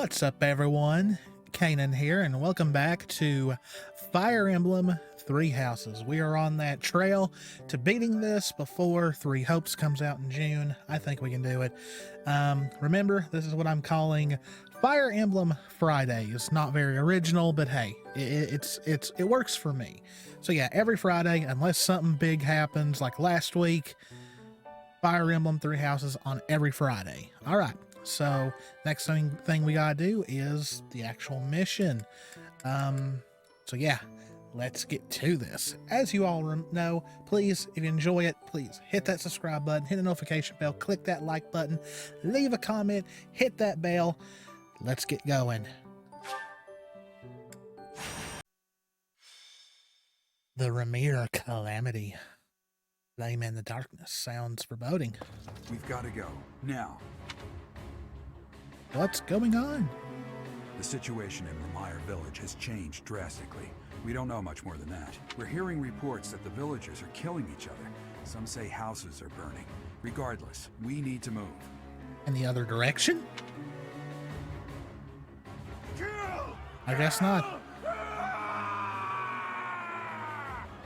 What's up, everyone? Cannan here, and welcome back to Fire Emblem Three Houses. We are on that trail to beating this before Three Hopes comes out in June. I think we can do it. Remember, this is what I'm calling Fire Emblem Friday. It's not very original, but hey, it works for me. So yeah, every Friday, unless something big happens, like last week, Fire Emblem Three Houses on every Friday. All right. So next thing we gotta do is the actual mission. So yeah, let's get to this. As you all know, please, if you enjoy it, please hit that subscribe button, hit the notification bell, click that like button, leave a comment, hit that bell. Let's get going. The Remire calamity. Flame in the darkness sounds foreboding. We've got to go now. What's going on? The situation in Remire village has changed drastically. We don't know much more than that. We're hearing reports that the villagers are killing each other. Some say houses are burning. Regardless, we need to move. In the other direction? I guess not.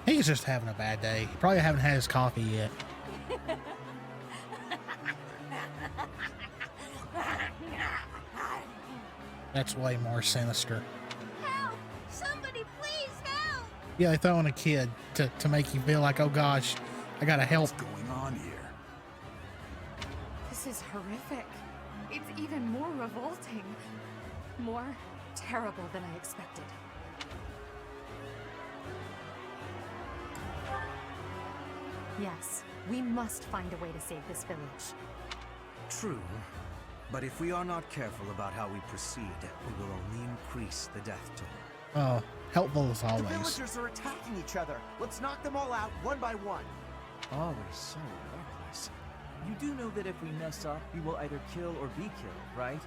He's just having a bad day. He probably haven't had his coffee yet. That's way more sinister. Help! Somebody please help! Yeah, they throw in a kid to make you feel like, oh gosh, I gotta help. What's going on here? This is horrific. It's even more revolting. More terrible than I expected. Yes, we must find a way to save this village. True, but if we are not careful about how we proceed, we will only increase the death toll. Oh, helpful as The always. villagers are attacking each other. Let's knock them all out one by one. Always so reckless. You do know that if we mess up, we will either kill or be killed, right?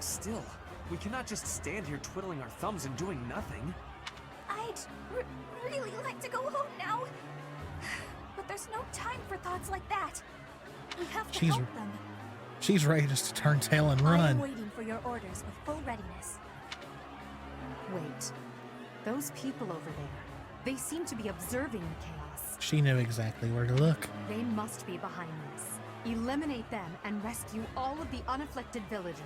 Still, we cannot just stand here twiddling our thumbs and doing nothing. I'd really like to go home now. But there's no time for thoughts like that. We have to help them. She's ready just to turn tail and I am run. waiting for your orders with full readiness. Wait, those people over there, they seem to be observing the chaos. She knew exactly where to look. They must be behind this. Eliminate them and rescue all of the unafflicted villagers.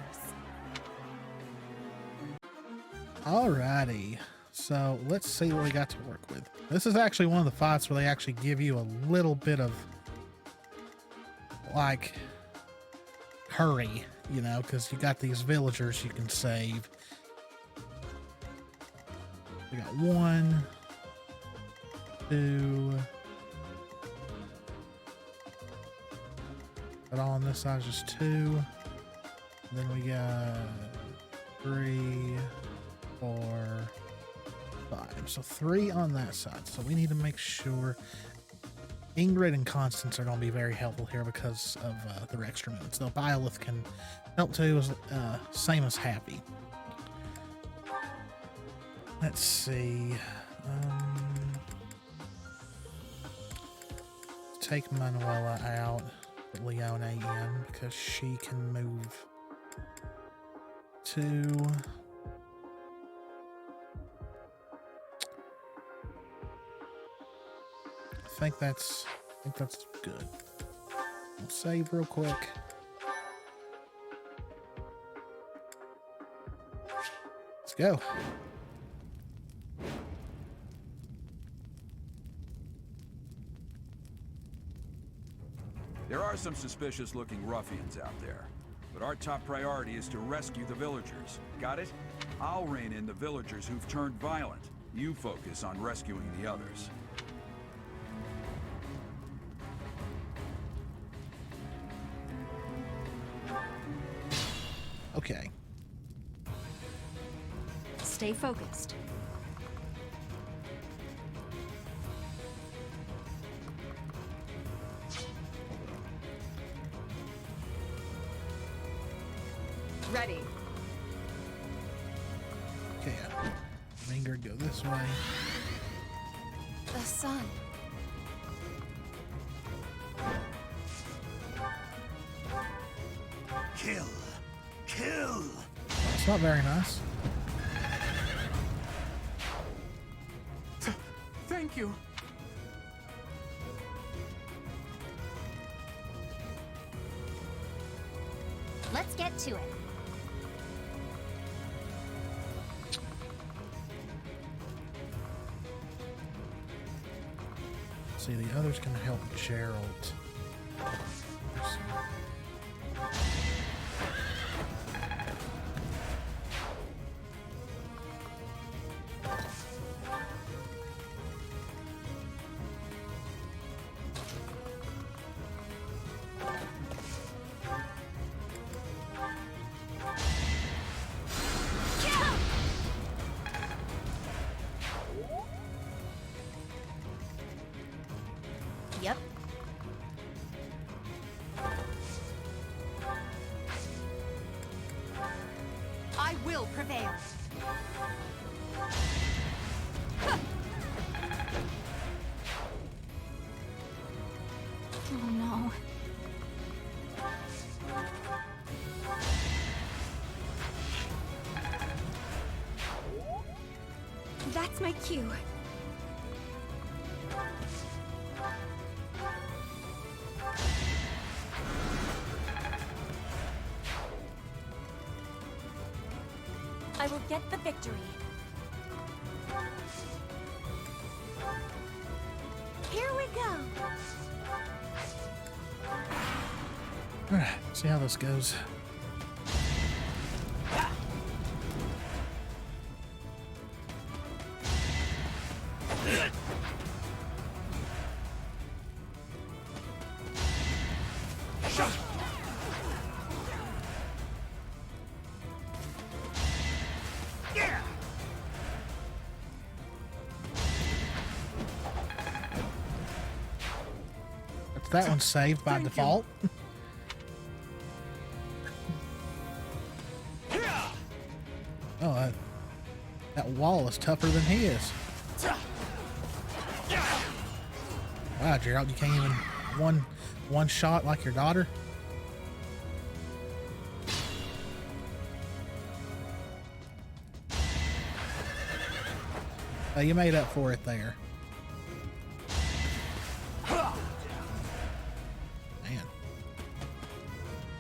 Alrighty. So let's see what we got to work with. This is actually one of the fights where they actually give you a little bit of like hurry, you know, because you got these villagers you can save. We got 1, 2. But all on this side is just 2. And then we got 3, 4, 5. So 3 on that side. So we need to make sure Ingrid and Constance are going to be very helpful here because of their extra minutes. Though Byleth can help too, same as Happy. Let's see. Take Manuela out, put Leona in because she can move 2. I think that's good. We'll save real quick. Let's go. There are some suspicious looking ruffians out there, but our top priority is to rescue the villagers. Got it? I'll rein in the villagers who've turned violent. You focus on rescuing the others. Okay. Stay focused. Ready. Okay, Ingrid, go this way. The sun. Kill! Kill! It's not very nice. Thank you. Let's get to it. See, the others can help Gerald. Yep. I will prevail. Oh no. That's my cue. I will get the victory. Here we go. All right, see how this goes. That one's saved by default. Oh, that wall is tougher than he is. Wow, Gerald, you can't even one shot like your daughter. You made up for it there. Man.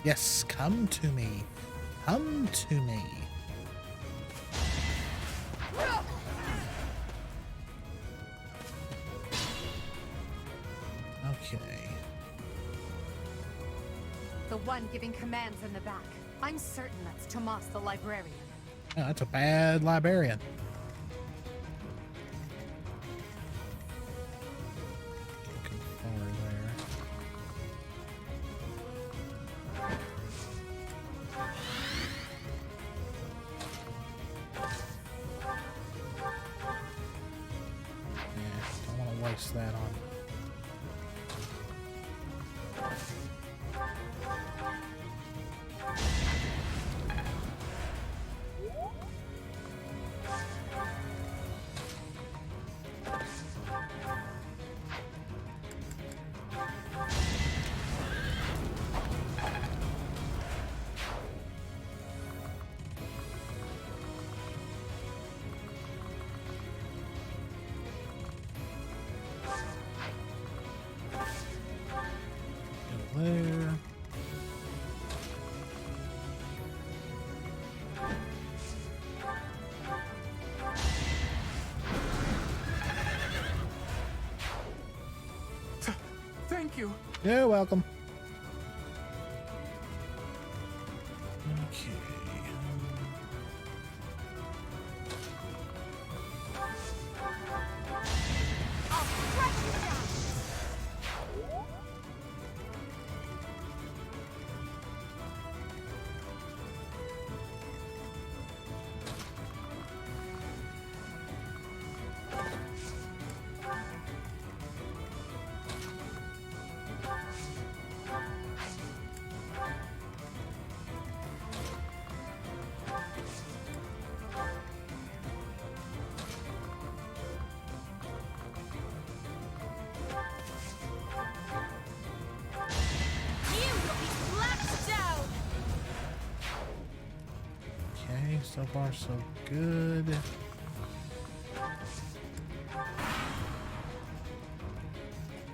Yes, come to me. Come to me. Okay. The one giving commands in the back. I'm certain that's Tomas the librarian. Oh, that's a bad librarian. That on. There. Thank you. You're welcome. Okay. so far so good.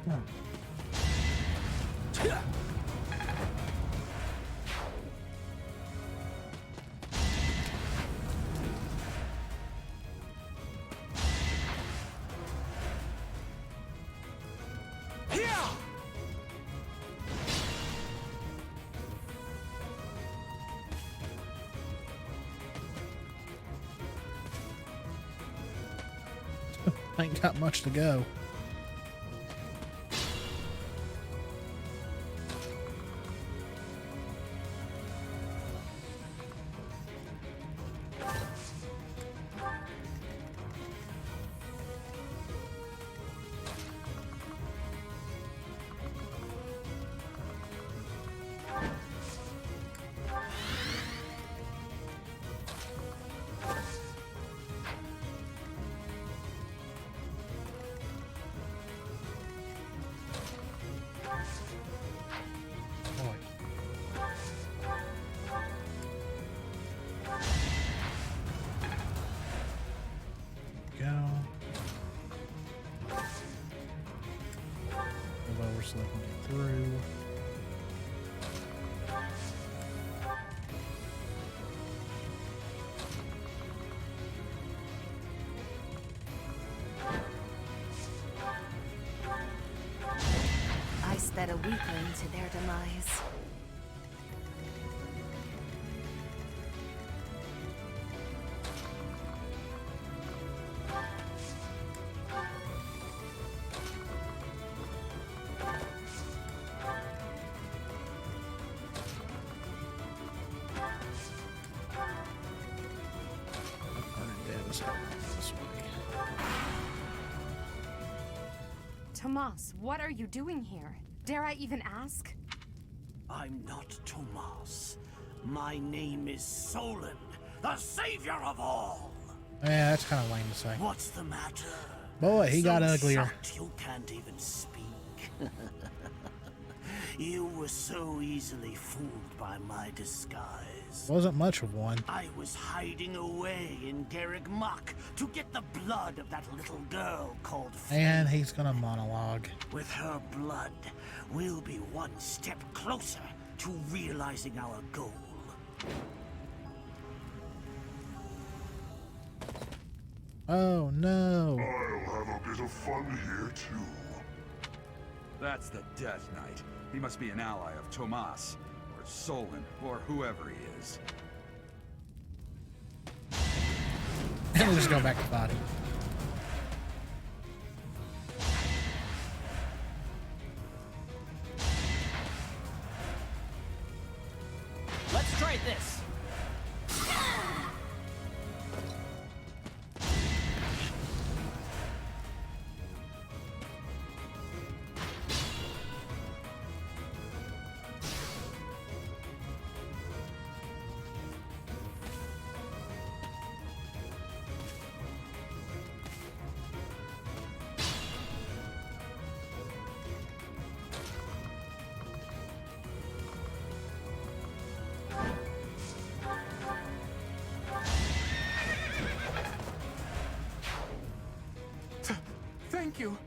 Hmm. Ain't got much to go. So I can get through. I sped a weakling to their demise. Tomas, what are you doing here? Dare I even ask? I'm not Tomas. My name is Solon, the savior of all. Yeah, that's kind of lame to say. What's the matter? Boy, he got So uglier. shocked you can't even speak. You were so easily fooled by my disguise. Wasn't much of one. I was hiding away in Garrick Muck to get the blood of that little girl called And he's gonna monologue. With her blood, we'll be one step closer to realizing our goal. Oh no. I'll have a bit of fun here too. That's the Death Knight. He must be an ally of Tomas, or Solon, or whoever he is. And we'll just go back to fighting. Let's try this. Thank you.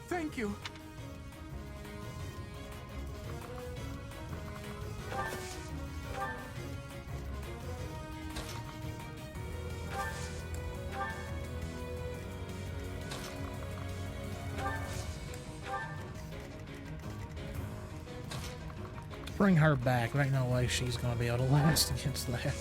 Thank you. Bring her back. There ain't no way she's gonna be able to last against that.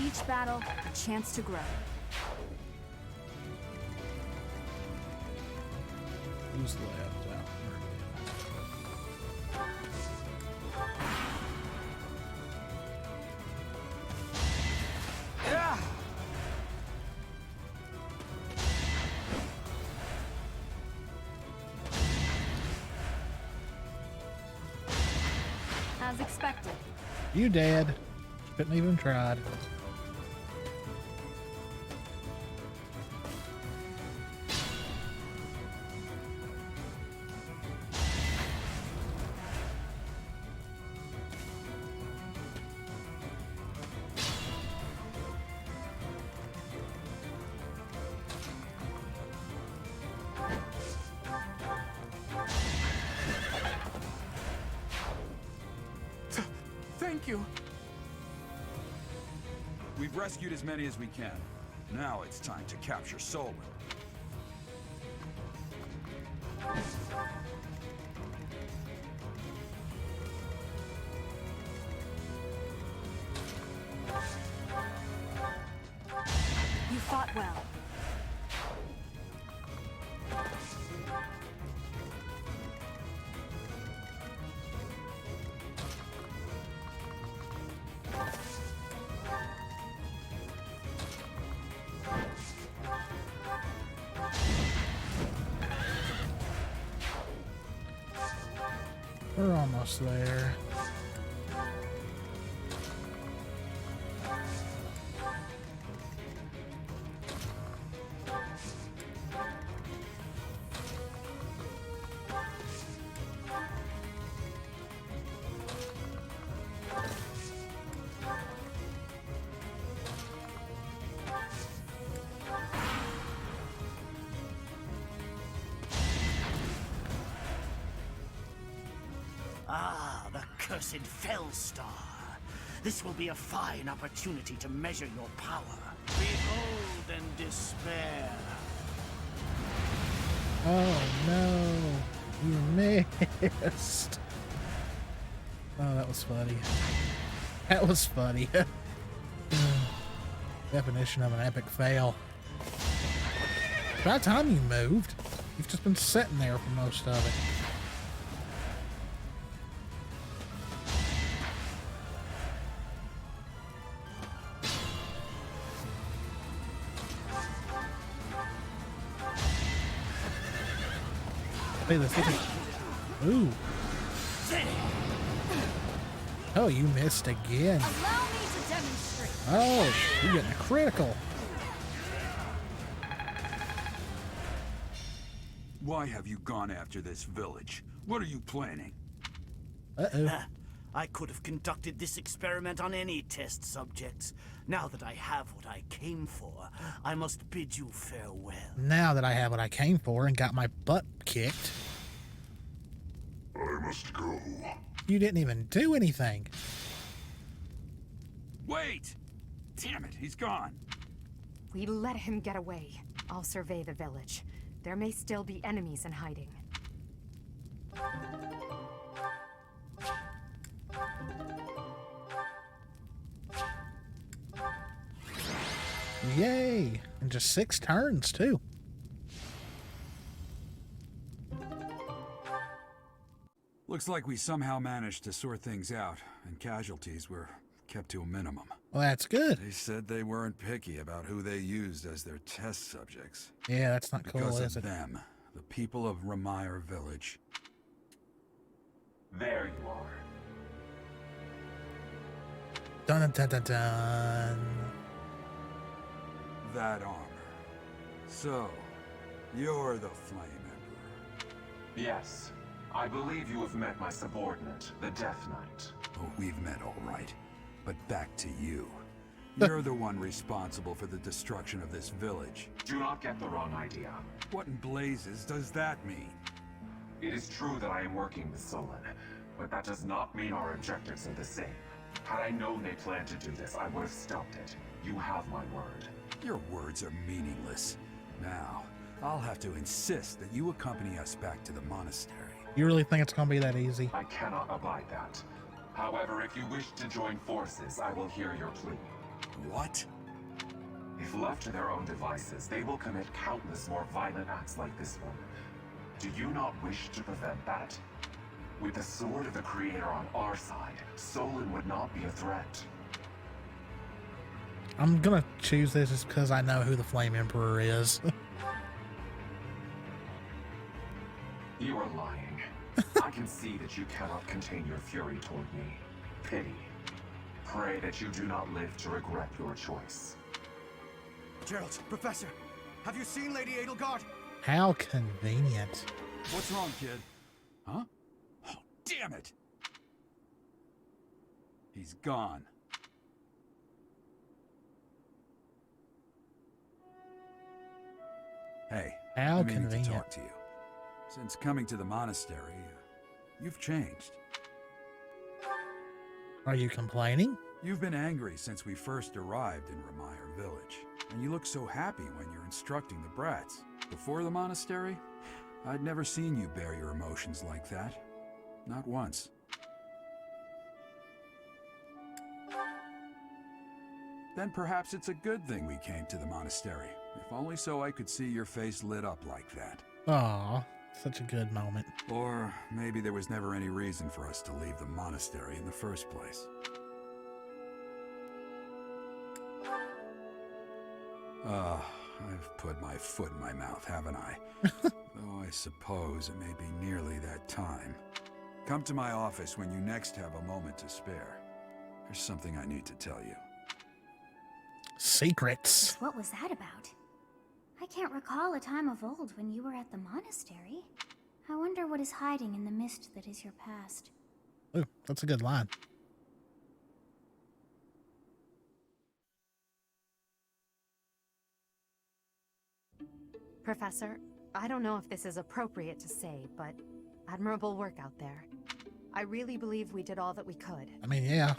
Each battle, a chance to grow. Who's left out? Yeah! as expected. You dead. Couldn't even tried. Thank you. We've rescued as many as we can. Now it's time to capture Solon. You fought well. We're almost there. Ah, the cursed Fellstar. This will be a fine opportunity to measure your power. Behold and despair. Oh no, you missed. Oh, that was funny. That was funny. Definition of an epic fail. By the time you moved, you've just been sitting there for most of it. Hey, this is... Ooh. Oh, you missed again. Allow me to demonstrate. Oh, you're getting a critical. Why have you gone after this village? What are you planning? Uh-oh. I could have conducted this experiment on any test subjects. Now that I have what I came for, I must bid you farewell. Now that I have what I came for and got my butt kicked. I must go. You didn't even do anything. Wait! Damn it, he's gone. We let him get away. I'll survey the village. There may still be enemies in hiding. Yay! And just 6 turns, too. Looks like we somehow managed to sort things out, and casualties were kept to a minimum. Well, that's good. They said they weren't picky about who they used as their test subjects. Yeah, that's not cool, Because is of it? them, the people of Remire Village. There you are. Dun dun dun dun dun. That armor. So, you're the Flame Emperor. Yes. I believe you have met my subordinate, the Death Knight. Oh, we've met all right. But back to you. You're the one responsible for the destruction of this village. Do not get the wrong idea. What in blazes does that mean? It is true that I am working with Solon, but that does not mean our objectives are the same. Had I known they planned to do this, I would have stopped it. You have my word. Your words are meaningless. Now, I'll have to insist that you accompany us back to the monastery. You really think it's gonna be that easy? I cannot abide that. However, if you wish to join forces, I will hear your plea. What? If left to their own devices, they will commit countless more violent acts like this one. Do you not wish to prevent that? With the sword of the Creator on our side, Solon would not be a threat. I'm gonna choose this just because I know who the Flame Emperor is. You are lying. I can can see that you cannot contain your fury toward me. Pity. Pray that you do not live to regret your choice. Gerald, Professor, have you seen Lady Edelgard? How convenient. What's wrong, kid? Huh? Oh, damn it! He's gone. Hey, How I'm meaning to convenient. talk to you. Since coming to the monastery, you've changed. Are you complaining? You've been angry since we first arrived in Remire village, and you look so happy when you're instructing the brats. Before the monastery, I'd never seen you bear your emotions like that. Not once. Then perhaps it's a good thing we came to the monastery. If only so I could see your face lit up like that. Aw, such a good moment. Or maybe there was never any reason for us to leave the monastery in the first place. I've put my foot in my mouth, haven't I? Though I suppose it may be nearly that time. Come to my office when you next have a moment to spare. There's something I need to tell you. Secrets. What was that about? I can't recall a time of old when you were at the monastery. I wonder what is hiding in the mist that is your past. Ooh, that's a good line. Professor, I don't know if this is appropriate to say, but admirable work out there. I really believe we did all that we could. I mean, yeah.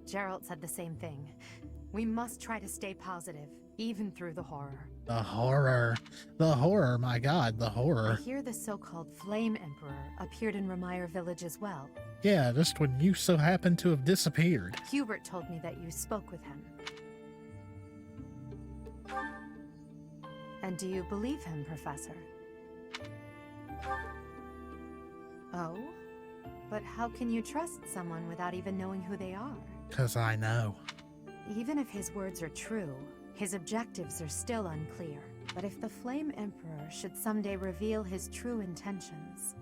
Gerald said the same thing. We must try to stay positive, even through the horror. The horror. The horror, my god, the horror. I hear the so-called Flame Emperor appeared in Remire village as well. Yeah, just when you so happen to have disappeared. Hubert told me that you spoke with him. And do you believe him, Professor? Oh? But how can you trust someone without even knowing who they are? 'Cause I know. Even if his words are true, his objectives are still unclear. But if the Flame Emperor should someday reveal his true intentions,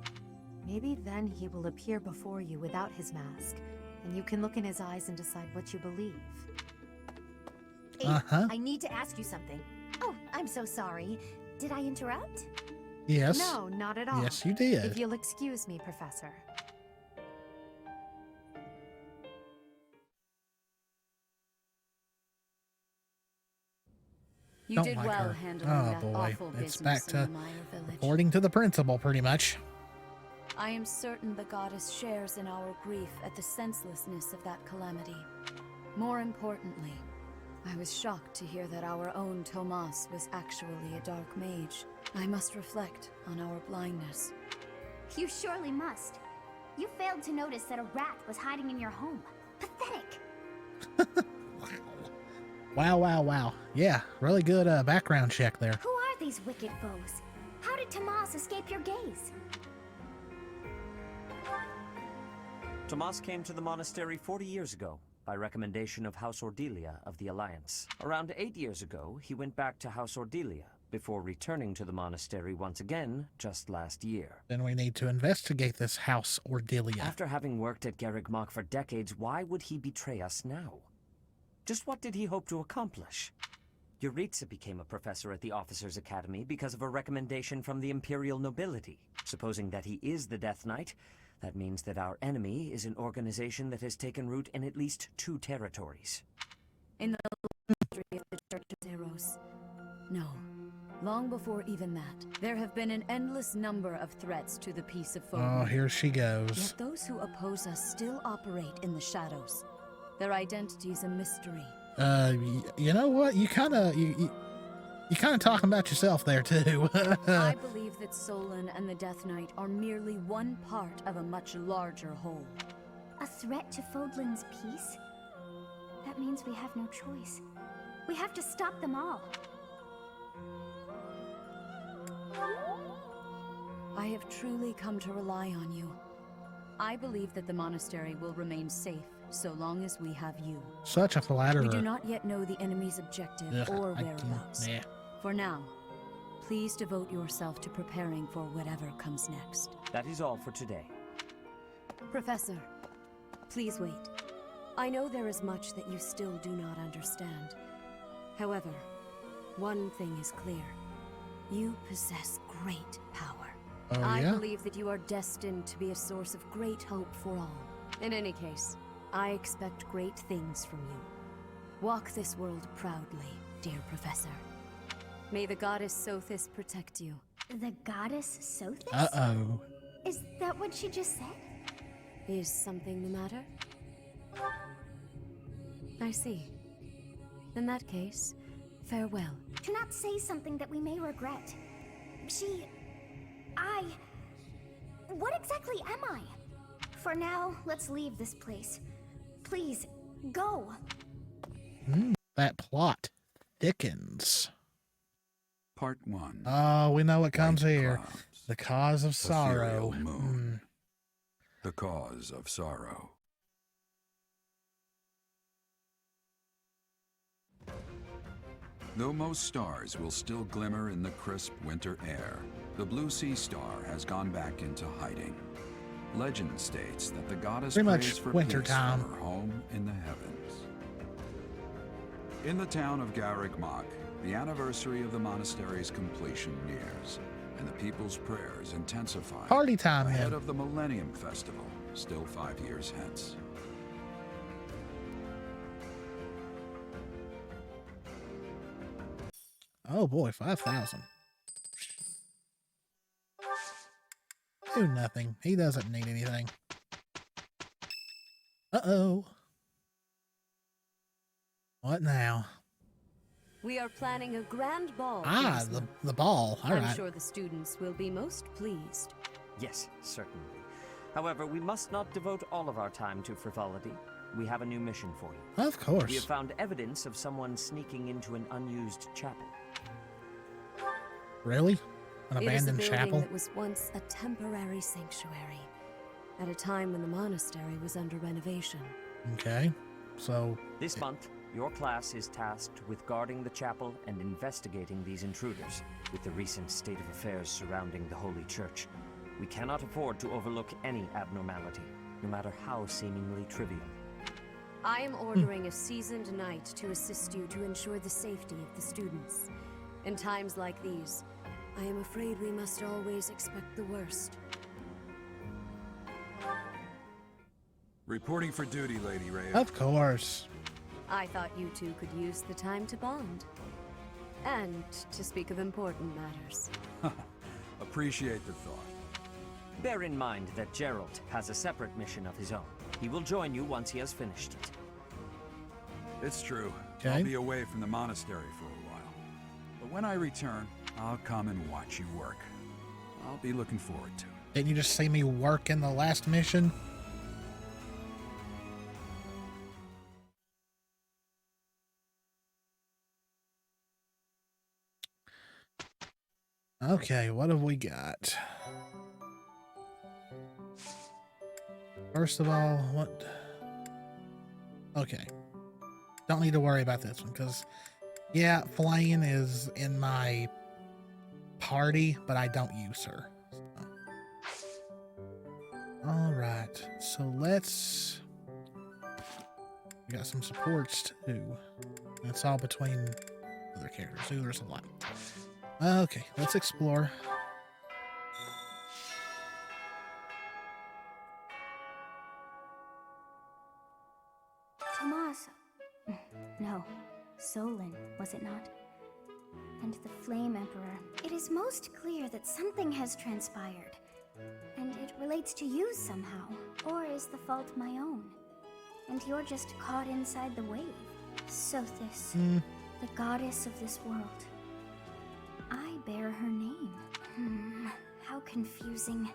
maybe then he will appear before you without his mask, and you can look in his eyes and decide what you believe. Hey, I need to ask you something. Oh, I'm so sorry. Did I interrupt? Yes. No, not at all. Yes, you did. If you'll excuse me, Professor. You Don't did like well her. handling Oh that boy, awful it's business back to in the Remire village. reporting to the principal, pretty much. I am certain the goddess shares in our grief at the senselessness of that calamity. More importantly, I was shocked to hear that our own Tomas was actually a dark mage. I must reflect on our blindness. You surely must. You failed to notice that a rat was hiding in your home. Pathetic. Wow, wow, wow. Yeah, really good background check there. Who are these wicked foes? How did Tomas escape your gaze? Tomas came to the monastery 40 years ago, by recommendation of House Ordelia of the Alliance. Around 8 years ago, he went back to House Ordelia, before returning to the monastery once again, just last year. Then we need to investigate this House Ordelia. After having worked at Garreg Mach for decades, why would he betray us now? Just what did he hope to accomplish? Yuritsa became a professor at the Officers' Academy because of a recommendation from the Imperial nobility. Supposing that he is the Death Knight, that means that our enemy is an organization that has taken root in at least 2 territories. In the history of the Church of Zeros. No. Long before even that, there have been an endless number of threats to the peace of Fodlan. Oh, here she goes. Yet those who oppose us still operate in the shadows. Their identity's a mystery. You know what? You kind of talking about yourself there too. I believe that Solon and the Death Knight are merely one part of a much larger whole. A threat to Fodlan's peace? That means we have no choice. We have to stop them all. I have truly come to rely on you. I believe that the monastery will remain safe so long as we have you. Such a flatterer. We do not yet know the enemy's objective or whereabouts. For now, please devote yourself to preparing for whatever comes next. That is all for today. Professor, please wait. I know there is much that you still do not understand. However, one thing is clear. You possess great power. Oh, I yeah? believe that you are destined to be a source of great hope for all. In any case, I expect great things from you. Walk this world proudly, dear Professor. May the goddess Sothis protect you. The goddess Sothis? Uh-oh. Is that what she just said? Is something the matter? I see. In that case, farewell. Do not say something that we may regret. What exactly am I? For now, let's leave this place. Please, go. That plot thickens. Part 1. Oh, we know what comes White here. clouds. The cause of sorrow. Ethereal moon. The cause of sorrow. Though most stars will still glimmer in the crisp winter air, the blue sea star has gone back into hiding. Legend states that the goddess Pretty much prays for winter peace time. from her home in the heavens. In the town of Garreg-Mach, the anniversary of the monastery's completion nears, and the people's prayers intensify Party time, ahead then. of the Millennium Festival, still 5 years hence. Oh boy, 5,000. Do nothing. He doesn't need anything. Uh-oh. What now? We are planning a grand ball. Ah, this month. the ball. All I'm right. sure the students will be most pleased. Yes, certainly. However, we must not devote all of our time to frivolity. We have a new mission for you. Of course. We have found evidence of someone sneaking into an unused chapel. Really? An It is a abandoned building chapel? that was once a temporary sanctuary, at a time when the monastery was under renovation. Okay. So, This month, your class is tasked with guarding the chapel and investigating these intruders. With the recent state of affairs surrounding the Holy Church, we cannot afford to overlook any abnormality, no matter how seemingly trivial. I am ordering a seasoned knight to assist you to ensure the safety of the students. In times like these, I am afraid we must always expect the worst. Reporting for duty, Lady Rhea. of course. I thought you two could use the time to bond. And to speak of important matters. Appreciate the thought. Bear in mind that Gerald has a separate mission of his own. He will join you once he has finished it. It's true. Okay. I'll be away from the monastery for a while. But when I return, I'll come and watch you work. I'll be looking forward to it. Didn't you just see me work in the last mission? Okay, what have we got? First of all, what? Okay. Don't need to worry about this one, because, yeah, Flane is in my party, but I don't use her. Alright, so let's... We got some supports, too. That's all between other characters. Ooh, there's a lot. Okay, let's explore. Tomas. No, Solon, was it not? And the Flame Emperor. It is most clear that something has transpired. And it relates to you somehow. Or is the fault my own? And you're just caught inside the wave. Sothis, the goddess of this world. I bear her name. How confusing.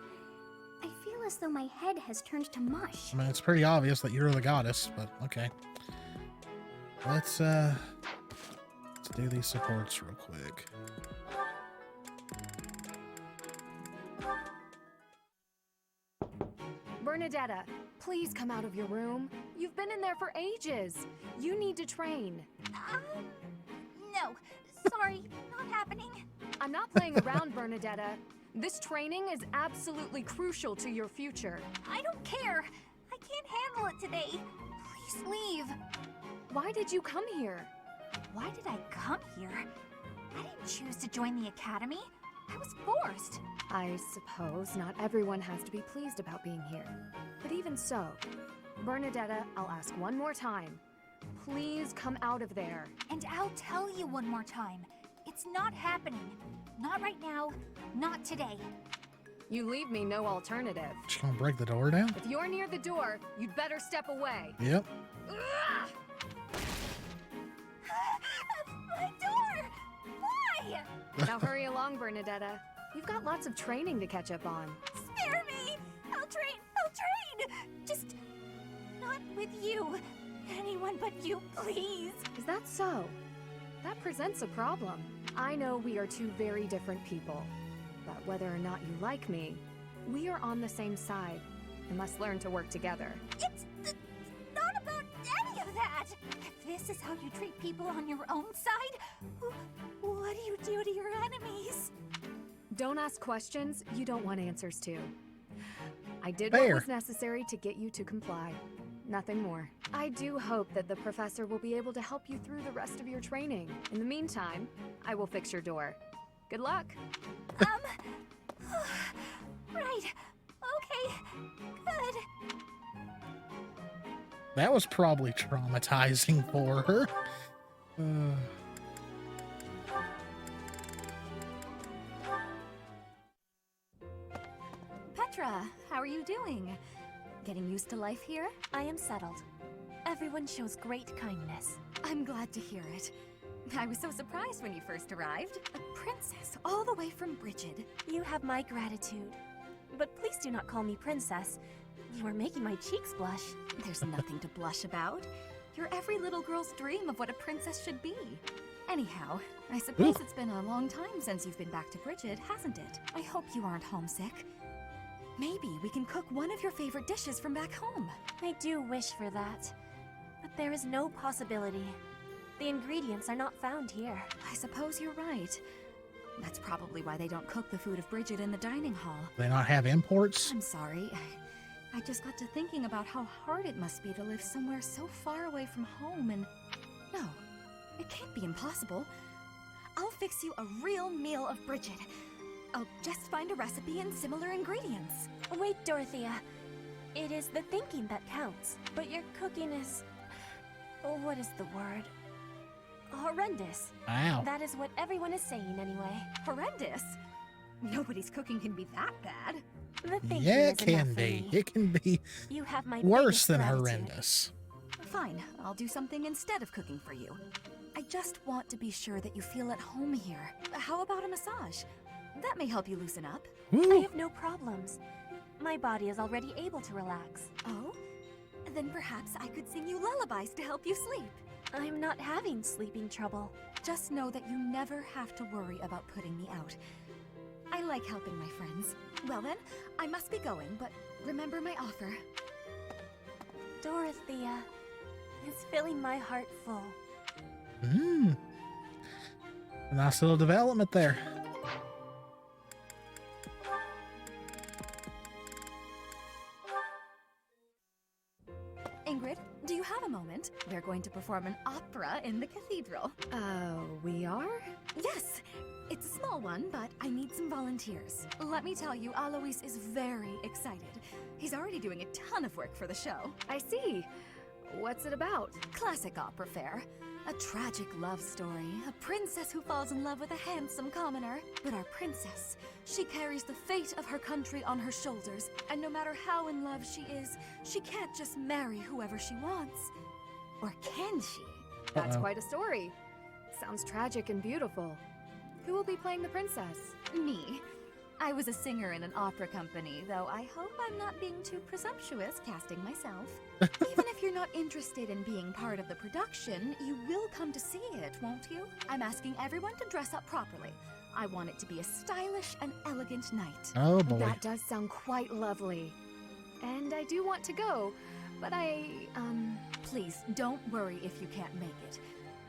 I feel as though my head has turned to mush. I mean, it's pretty obvious that you're the goddess, but okay. Let's do these supports real quick. Bernadetta, please come out of your room. You've been in there for ages. You need to train. No, sorry, not happening. I'm not playing around, Bernadetta. This training is absolutely crucial to your future. I don't care. I can't handle it today. Please leave. Why did you come here? Why did I come here? I didn't choose to join the academy. I was forced. I suppose not everyone has to be pleased about being here. But even so, Bernadetta, I'll ask one more time. Please come out of there. And I'll tell you one more time. It's not happening. Not right now. Not today. You leave me no alternative. Just gonna break the door down? If you're near the door, you'd better step away. Yep. My door! Why? Now hurry along, Bernadetta. You've got lots of training to catch up on. Spare me! I'll train! Just not with you. Anyone but you, please. Is that so? That presents a problem. I know we are two very different people, but whether or not you like me, we are on the same side and must learn to work together. It's not about any of that. If this is how you treat people on your own side, what do you do to your enemies? Don't ask questions you don't want answers to. I did Fair. what was necessary to get you to comply. Nothing more. I do hope that the professor will be able to help you through the rest of your training. In the meantime, I will fix your door. Good luck. Right. Okay. Good. That was probably traumatizing for her. Petra, how are you doing? Getting used to life here? I am settled. Everyone shows great kindness. I'm glad to hear it. I was so surprised when you first arrived. A princess all the way from Brigid. You have my gratitude. But please do not call me princess. You are making my cheeks blush. There's nothing to blush about. You're every little girl's dream of what a princess should be. Anyhow, I suppose it's been a long time since you've been back to Brigid, hasn't it? I hope you aren't homesick. Maybe we can cook one of your favorite dishes from back home. I do wish for that. But there is no possibility. The ingredients are not found here. I suppose you're right. That's probably why they don't cook the food of Brigid in the dining hall. They not have imports? I'm sorry. I just got to thinking about how hard it must be to live somewhere so far away from home and... No, it can't be impossible. I'll fix you a real meal of Brigid. I'll just find a recipe and similar ingredients. Wait, Dorothea. It is the thinking that counts. But your cooking is... what is the word? Horrendous. Wow. That is what everyone is saying anyway. Horrendous? Nobody's cooking can be that bad. The thinking Yeah, is it can enough for be. me. It can be You have my worse biggest than gratitude. horrendous. Fine, I'll do something instead of cooking for you. I just want to be sure that you feel at home here. How about a massage? That may help you loosen up. I have no problems. My body is already able to relax. Oh? Then perhaps I could sing you lullabies to help you sleep. I'm not having sleeping trouble. Just know that you never have to worry about putting me out. I like helping my friends. Well then, I must be going, but remember my offer. Dorothea is filling my heart full. Nice little development there. Ingrid, do you have a moment? We're going to perform an opera in the cathedral. We are? Yes! It's a small one, but I need some volunteers. Let me tell you, Alois is very excited. He's already doing a ton of work for the show. I see. What's it about? Classic opera fare. A tragic love story. A princess who falls in love with a handsome commoner. But our princess, she carries the fate of her country on her shoulders. And no matter how in love she is, she can't just marry whoever she wants. Or can she? That's quite a story. Sounds tragic and beautiful. Who will be playing the princess? Me. I was a singer in an opera company, though I hope I'm not being too presumptuous casting myself. Even if you're not interested in being part of the production, you will come to see it, won't you? I'm asking everyone to dress up properly. I want it to be a stylish and elegant night. Oh boy. That does sound quite lovely. And I do want to go, but Please, don't worry if you can't make it.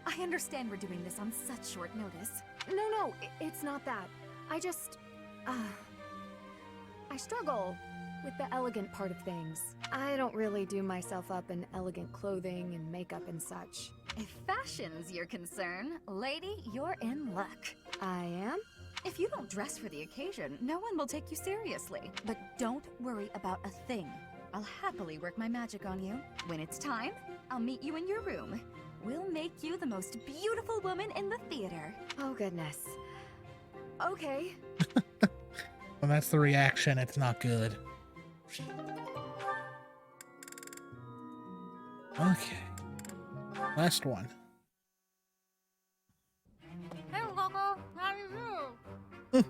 I understand we're doing this on such short notice. No, it's not that. I just... I struggle with the elegant part of things. I don't really do myself up in elegant clothing and makeup and such. If fashion's your concern, lady, you're in luck. I am? If you don't dress for the occasion, no one will take you seriously. But don't worry about a thing. I'll happily work my magic on you. When it's time, I'll meet you in your room. We'll make you the most beautiful woman in the theater. Oh, goodness. Okay. When that's the reaction, it's not good. Okay. Last one. Hey, Coco, how are you?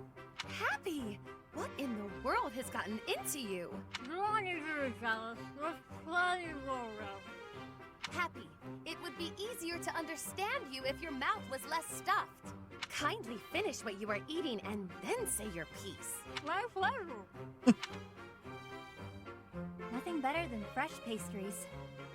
Happy! What in the world has gotten into you? Don't need to be jealous. There's plenty more room. Happy, it would be easier to understand you if your mouth was less stuffed. Kindly finish what you are eating and then say your piece. My pleasure. Nothing better than fresh pastries.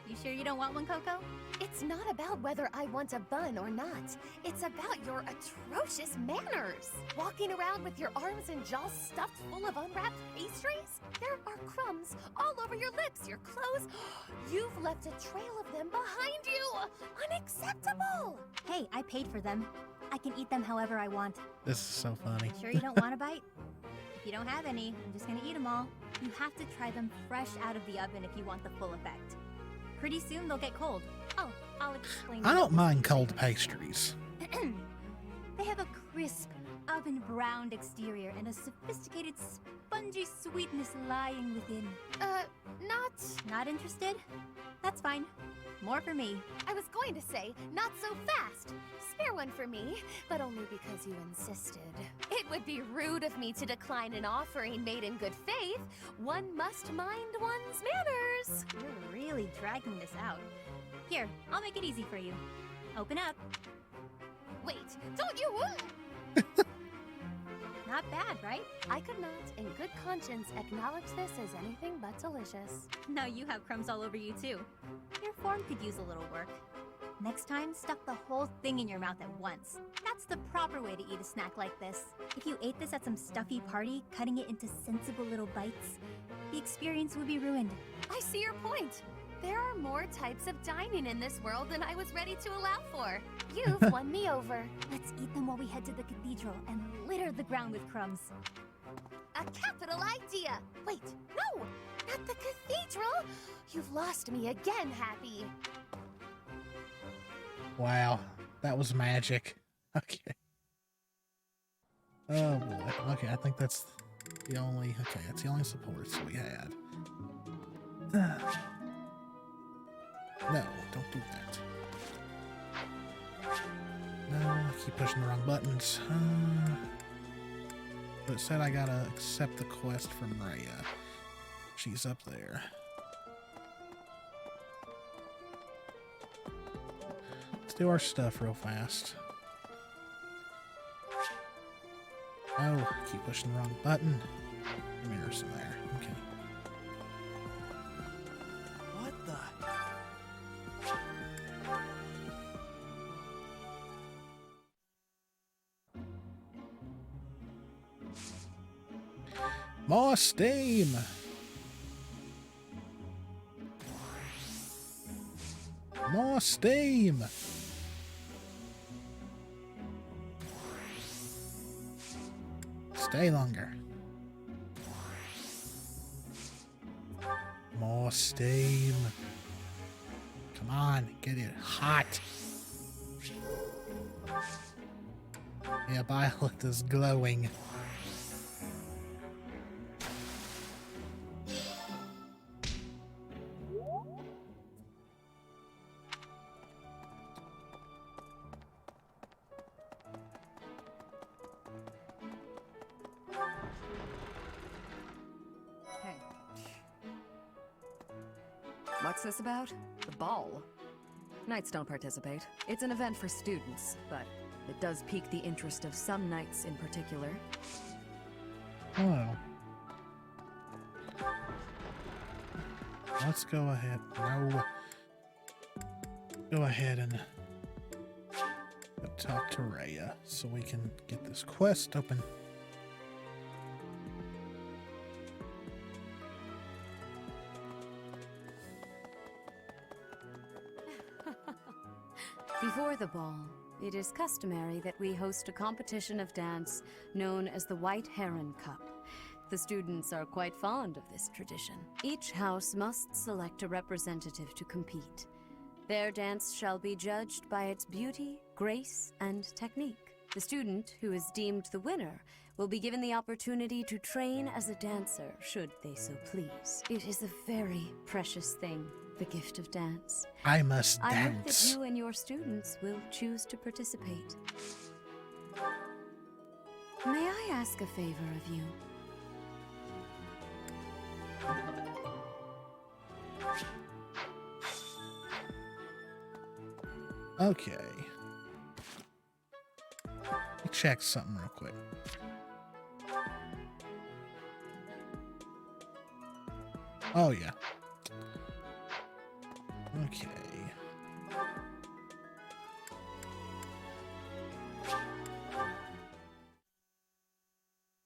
You sure you don't want one, Coco? It's not about whether I want a bun or not. It's about your atrocious manners. Walking around with your arms and jaws stuffed full of unwrapped pastries? There are crumbs all over your lips, your clothes. You've left a trail of them behind you. Unacceptable. Hey, I paid for them. I can eat them however I want. This is so funny. Sure you don't want a bite? If you don't have any, I'm just gonna eat them all. You have to try them fresh out of the oven if you want the full effect. Pretty soon they'll get cold. Oh, I'll explain. I don't mind cold pastries. They have a crisp, oven-browned exterior and a sophisticated, spongy sweetness lying within. Not interested? That's fine. More for me. I was going to say, not so fast. Spare one for me, but only because you insisted. It would be rude of me to decline an offering made in good faith. One must mind one's manners. You're really dragging this out. Here, I'll make it easy for you. Open up. Wait, don't you... Not bad, right? I could not, in good conscience, acknowledge this as anything but delicious. Now you have crumbs all over you, too. Your form could use a little work. Next time, stuff the whole thing in your mouth at once. That's the proper way to eat a snack like this. If you ate this at some stuffy party, cutting it into sensible little bites, the experience would be ruined. I see your point. There are more types of dining in this world than I was ready to allow for. You've won me over. Let's eat them while we head to the cathedral and litter the ground with crumbs. A capital idea! Wait, no! Not the cathedral! You've lost me again, Happy. Wow, that was magic. Okay. Oh boy. Okay, I think that's the only... Okay, that's the only supports we had. No, don't do that. No, I keep pushing the wrong buttons. But it said I gotta accept the quest from Rhea. She's up there. Let's do our stuff real fast. Oh, keep pushing the wrong button. Mirrors in there. Okay. What the? More steam! More steam! Stay longer. More steam. Come on, get it hot. Yeah, Violet is glowing. What's this about? The ball. Knights don't participate. It's an event for students, but it does pique the interest of some knights in particular. Oh. Let's go ahead. No. Go ahead and talk to Rhea so we can get this quest open. Before the ball, it is customary that we host a competition of dance known as the White Heron Cup. The students are quite fond of this tradition. Each house must select a representative to compete. Their dance shall be judged by its beauty, grace, and technique. The student who is deemed the winner will be given the opportunity to train as a dancer, should they so please. It is a very precious thing, the gift of dance. I must I hope that dance. you and your students will choose to participate. May I ask a favor of you? Okay. Let me check something real quick. Oh, yeah. Okay.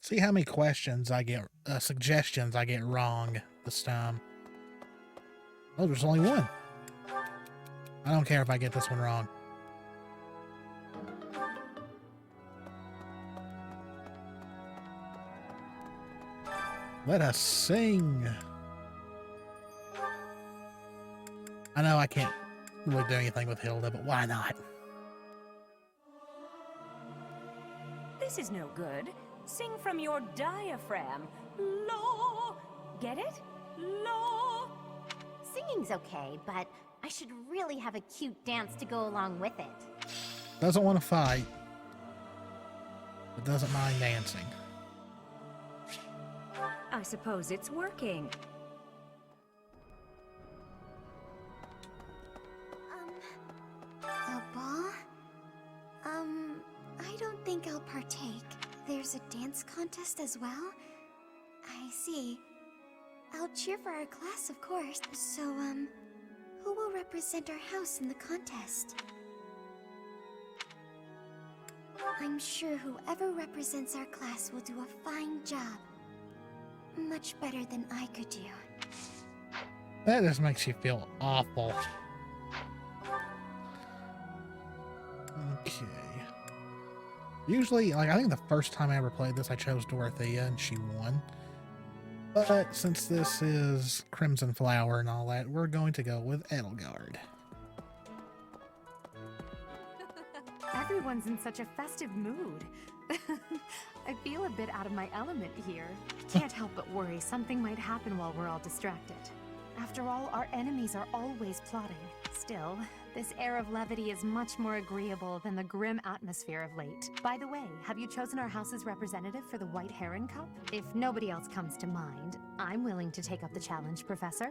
See how many questions I get, suggestions I get wrong this time. Oh, there's only one. I don't care if I get this one wrong. Let us sing. I know I can't really do anything with Hilda, but why not? This is no good. Sing from your diaphragm. Lo! Get it? Lo! Singing's okay, but I should really have a cute dance to go along with it. Doesn't want to fight, but doesn't mind dancing. I suppose it's working. A ball? I don't think I'll partake. There's a dance contest as well? I see. I'll cheer for our class, of course. So, who will represent our house in the contest? I'm sure whoever represents our class will do a fine job. Much better than I could do. That just makes you feel awful. Okay. Usually, like, I think the first time I ever played this, I chose Dorothea and she won. But since this is Crimson Flower and all that, we're going to go with Edelgard. Everyone's in such a festive mood. I feel a bit out of my element here. I can't help but worry something might happen while we're all distracted. After all, our enemies are always plotting. Still, this air of levity is much more agreeable than the grim atmosphere of late. By the way, have you chosen our house's representative for the White Heron Cup? If nobody else comes to mind, I'm willing to take up the challenge, Professor.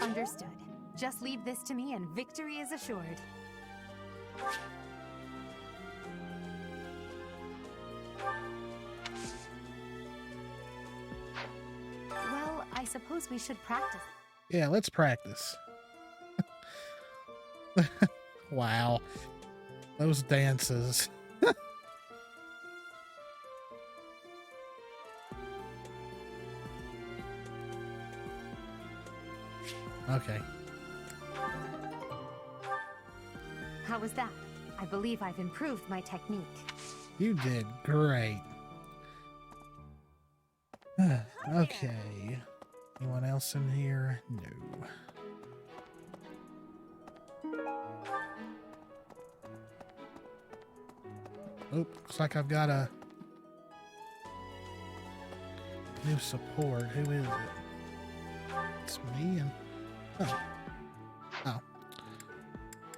Understood. Just leave this to me and victory is assured. Well, I suppose we should practice. Yeah, let's practice. Wow. Those dances. Okay. How was that? I believe I've improved my technique. You did great. Okay. Anyone else in here? No. Oh, looks like I've got a new support. Who is it? It's me and... Oh. Oh.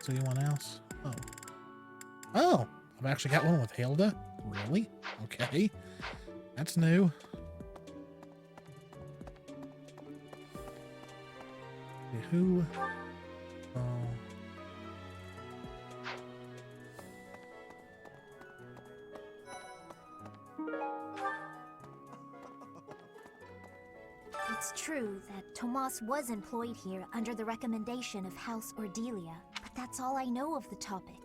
So anyone else? Oh. Oh! I've actually got one with Hilda? Really? Okay. That's new. Okay, who? Oh. It's true that Tomas was employed here under the recommendation of House Ordelia, But that's all I know of the topic.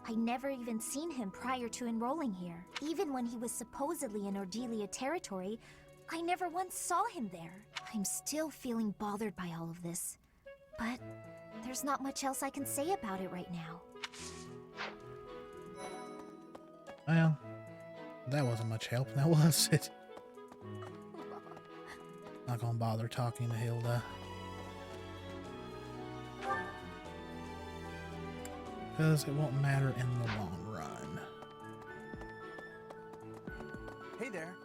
I never even seen him prior to enrolling here. Even when he was supposedly in Ordelia territory, I never once saw him there. I'm still feeling bothered by all of this. But there's not much else I can say about it right now. Well, that wasn't much help, now was it? Not gonna bother talking to Hilda. Because it won't matter in the long run. Hey there.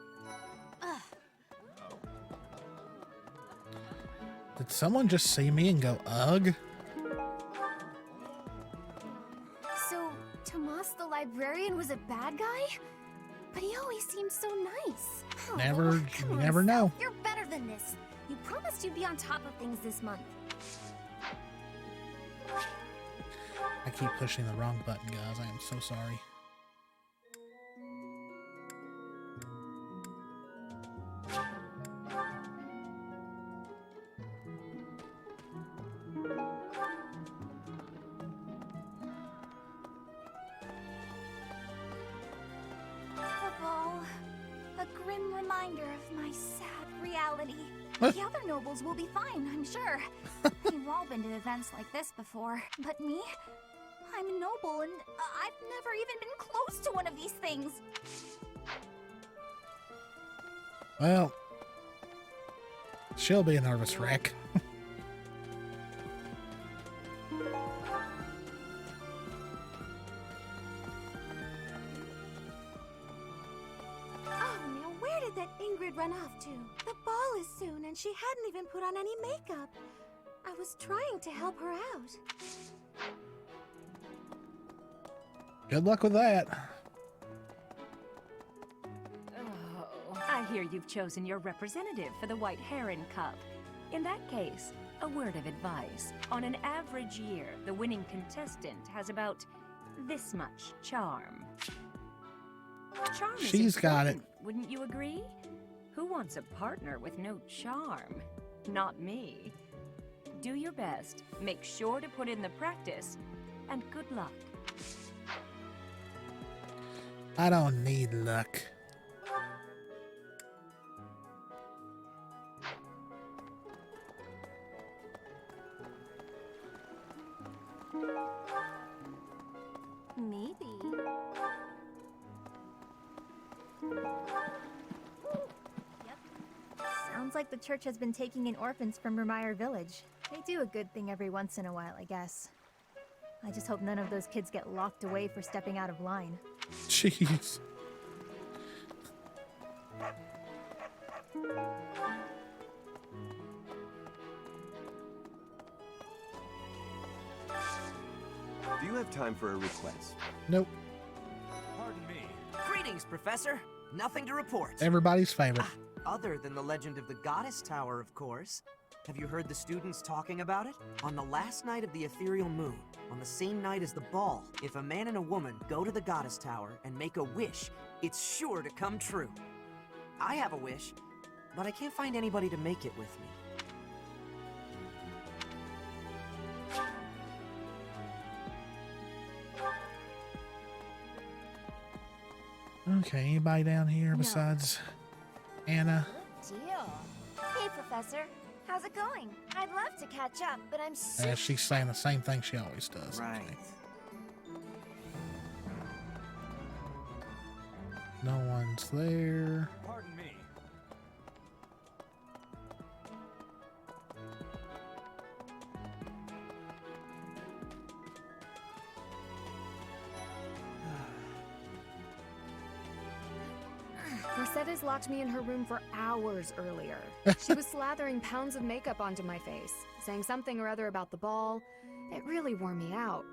Did someone just see me and go, ugh? So, Tomas the librarian was a bad guy? But he always seemed so nice. You never know. You're better than this. You promised you'd be on top of things this month. I keep pushing the wrong button, guys. I am so sorry. The ball. A grim reminder of my sad reality. The other nobles will be fine, I'm sure. They've all been to events like this before. But me? I'm a noble and I've never even been close to one of these things. Well, she'll be a nervous wreck. That Ingrid run off to. The ball is soon and she hadn't even put on any makeup. I was trying to help her out. Good luck with that. Oh, I hear you've chosen your representative for the White Heron Cup. In that case, a word of advice. On an average year, the winning contestant has about this much charm. Charm is She's got it. important, wouldn't you agree? Who wants a partner with no charm? Not me. Do your best, make sure to put in the practice, and good luck. I don't need luck. Maybe. Yep. Sounds like the church has been taking in orphans from Remire village. They do a good thing every once in a while, I guess. I just hope none of those kids get locked away for stepping out of line. Jeez. Do you have time for a request? Nope. Pardon me. Greetings, Professor. Nothing to report. Everybody's favorite. Other than the legend of the Goddess Tower, of course. Have you heard the students talking about it? On the last night of the ethereal moon, on the same night as the ball, if a man and a woman go to the Goddess Tower and make a wish, it's sure to come true. I have a wish, but I can't find anybody to make it with me. Okay, anybody down here besides Anna? Good deal. Hey, Professor. How's it going? I'd love to catch up, but I'm so... She's saying the same thing she always does. Right. Okay. No one's there. Pardon me. Mercedes locked me in her room for hours earlier. She was slathering pounds of makeup onto my face, saying something or other about the ball. It really wore me out.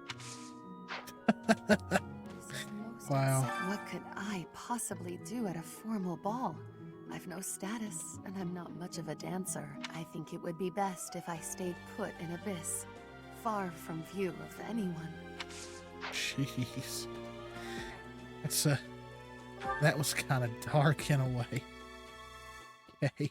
Wow. What could I possibly do at a formal ball? I've no status, and I'm not much of a dancer. I think it would be best if I stayed put in Abyss, far from view of anyone. Jeez. It's that was kind of dark in a way. Okay.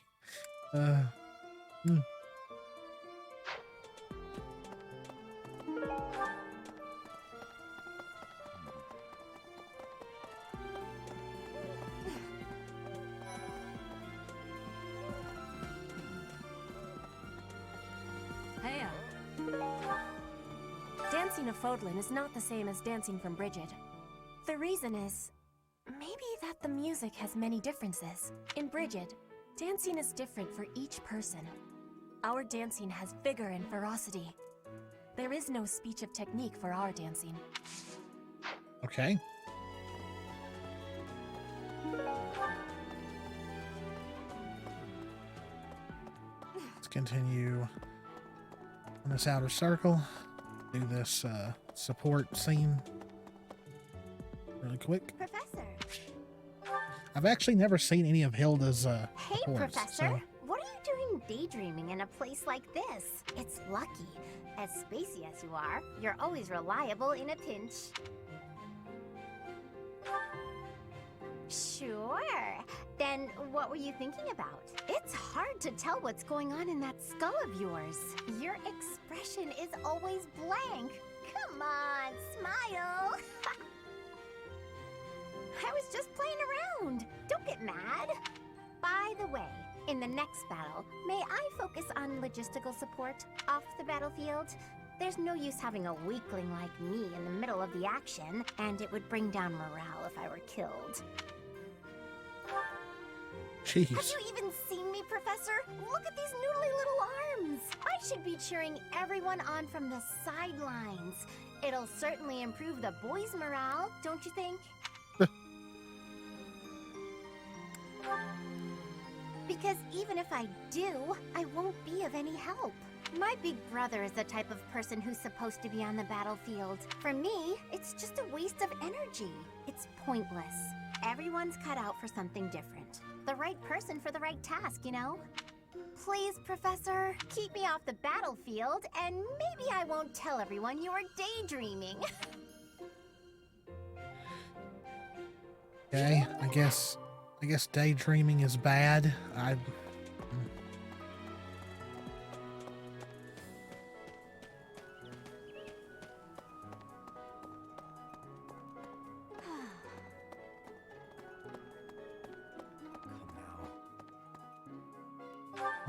dancing of Fodlan is not the same as dancing from Bridget. The reason is, maybe that the music has many differences. In Bridget, dancing is different for each person. Our dancing has vigor and ferocity. There is no speech of technique for our dancing. Okay. Let's continue in this outer circle. Do this support scene really quick. Professor. I've actually never seen any of Hilda's Hey, supports, Professor. so- What are you doing daydreaming in a place like this? It's lucky. As spacey as you are, you're always reliable in a pinch. Sure. Then what were you thinking about? It's hard to tell what's going on in that skull of yours. Your expression is always blank. Come on, smile. I was just playing around. Don't get mad. By the way, in the next battle, may I focus on logistical support off the battlefield? There's no use having a weakling like me in the middle of the action, and it would bring down morale if I were killed. Jeez. Have you even seen me, Professor? Look at these noodly little arms. I should be cheering everyone on from the sidelines. It'll certainly improve the boys' morale, don't you think? Because even if I do, I won't be of any help. My big brother is the type of person who's supposed to be on the battlefield. For me, it's just a waste of energy. It's pointless. Everyone's cut out for something different. The right person for the right task, you know? Please, Professor, keep me off the battlefield, and maybe I won't tell everyone you are daydreaming. Okay, I guess daydreaming is bad.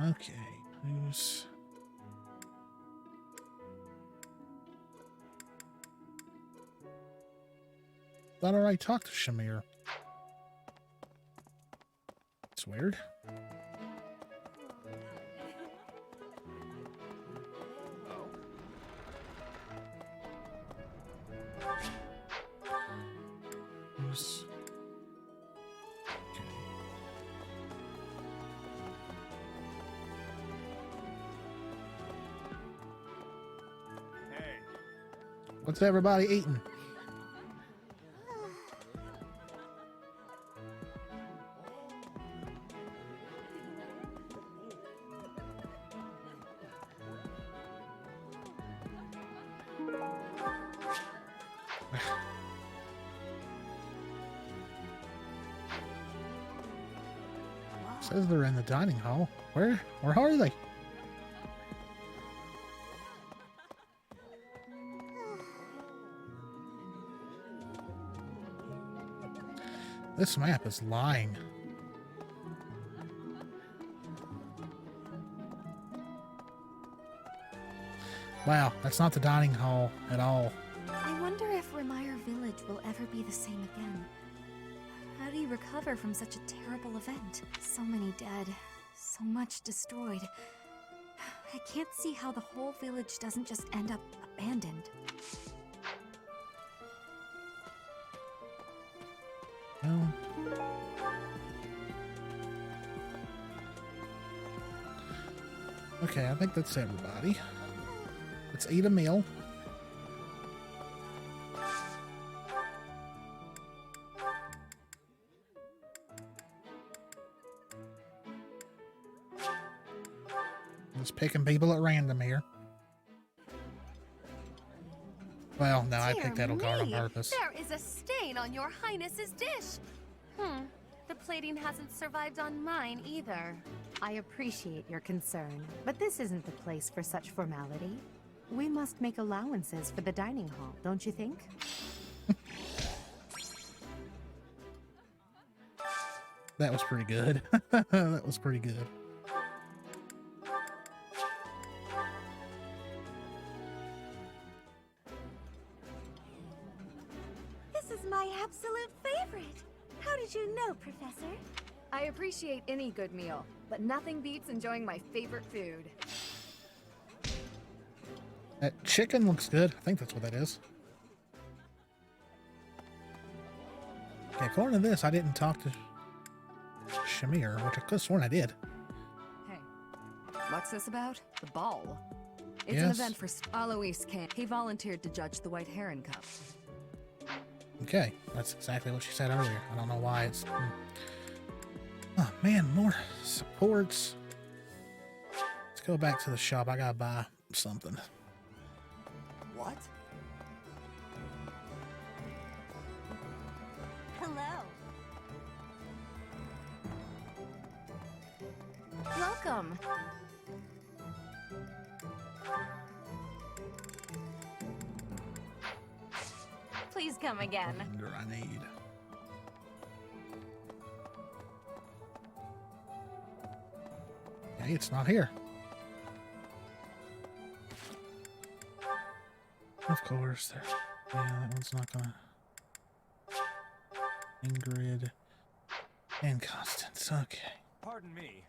Okay, who's... Thought I already talked to Shamir. It's weird. Who's... What's everybody eating? Says they're in the dining hall. Where are they? This map is lying. Wow, that's not the dining hall at all. I wonder if Remire Village will ever be the same again. How do you recover from such a terrible event? So many dead, so much destroyed. I can't see how the whole village doesn't just end up abandoned. Well, okay, I think that's everybody. Let's eat a meal. Just picking people at random here. Well, no, I picked that guard on purpose. There is a stain on your highness's dish. The plating hasn't survived on mine either. I appreciate your concern, but this isn't the place for such formality. We must make allowances for the dining hall, don't you think? That was pretty good. That was pretty good. This is my absolute favorite. How did you know, Professor? I appreciate any good meal, but nothing beats enjoying my favorite food. That chicken looks good. I think that's what that is. Okay, according to this, I didn't talk to Shamir, which I could have sworn I did. Hey, what's this about? The ball? It's Yes. an event for Alois Cannan. He volunteered to judge the White Heron Cup. Okay, that's exactly what she said earlier. I don't know why it's... Oh man, more supports. Let's go back to the shop. I gotta buy something. What? Hello. Welcome. Please come again. What do I need? Hey, it's not here. Of course, there. Yeah, that one's not gonna. Ingrid and Constance. Okay, Pardon me.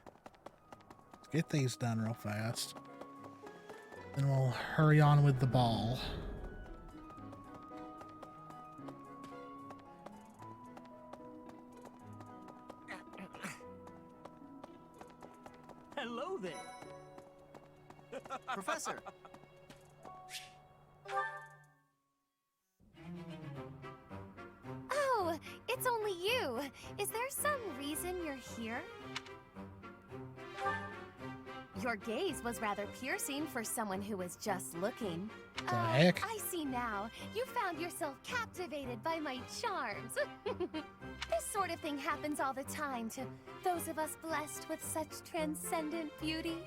let's get these done real fast. Then we'll hurry on with the ball. Hello there. Professor. Oh, it's only you. Is there some reason you're here? Your gaze was rather piercing for someone who was just looking. The heck? I see now. You found yourself captivated by my charms. This sort of thing happens all the time to those of us blessed with such transcendent beauty.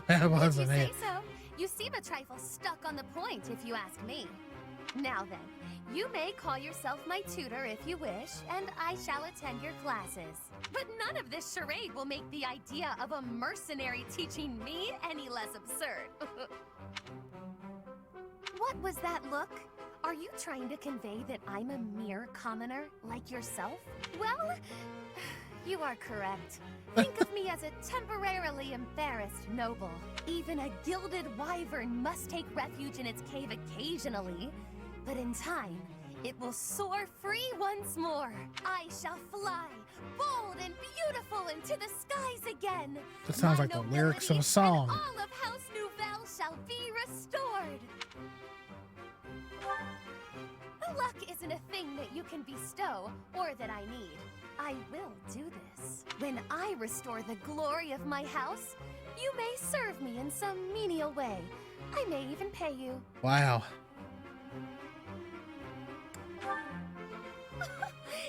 That If wasn't you say it. so, you seem a trifle stuck on the point, if you ask me. Now then, you may call yourself my tutor if you wish, and I shall attend your classes. But none of this charade will make the idea of a mercenary teaching me any less absurd. What was that look? Are you trying to convey that I'm a mere commoner like yourself? Well, you are correct. Think of me as a temporarily embarrassed noble. Even a gilded wyvern must take refuge in its cave occasionally. But in time, it will soar free once more. I shall fly, bold and beautiful into the skies again. That sounds My like the nobility lyrics of a song. And all of House Nouvelle shall be restored. Luck isn't a thing that you can bestow or that I need. I will do this. When I restore the glory of my house, you may serve me in some menial way. I may even pay you. Wow.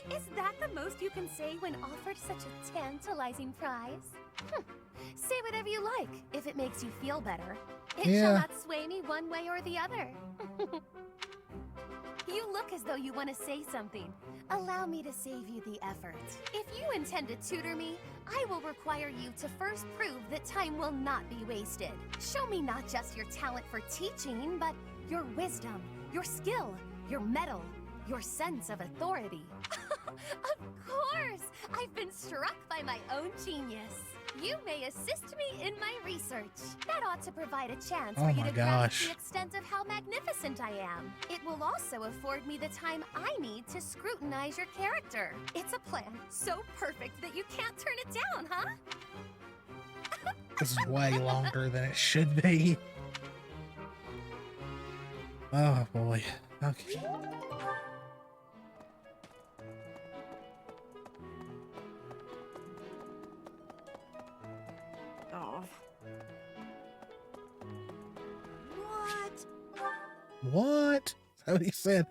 Is that the most you can say when offered such a tantalizing prize? Say whatever you like, if it makes you feel better. It shall Yeah. not sway me one way or the other. You look as though you want to say something. Allow me to save you the effort. If you intend to tutor me, I will require you to first prove that time will not be wasted. Show me not just your talent for teaching, but your wisdom, your skill, your mettle, your sense of authority. Of course! I've been struck by my own genius. You may assist me in my research. That ought to provide a chance Oh for you my to grasp gosh. the extent of how magnificent I am. It will also afford me the time I need to scrutinize your character. It's a plan so perfect that you can't turn it down, huh? This is way longer than it should be. Oh boy. Okay. Oh. What? What? Is that what he said?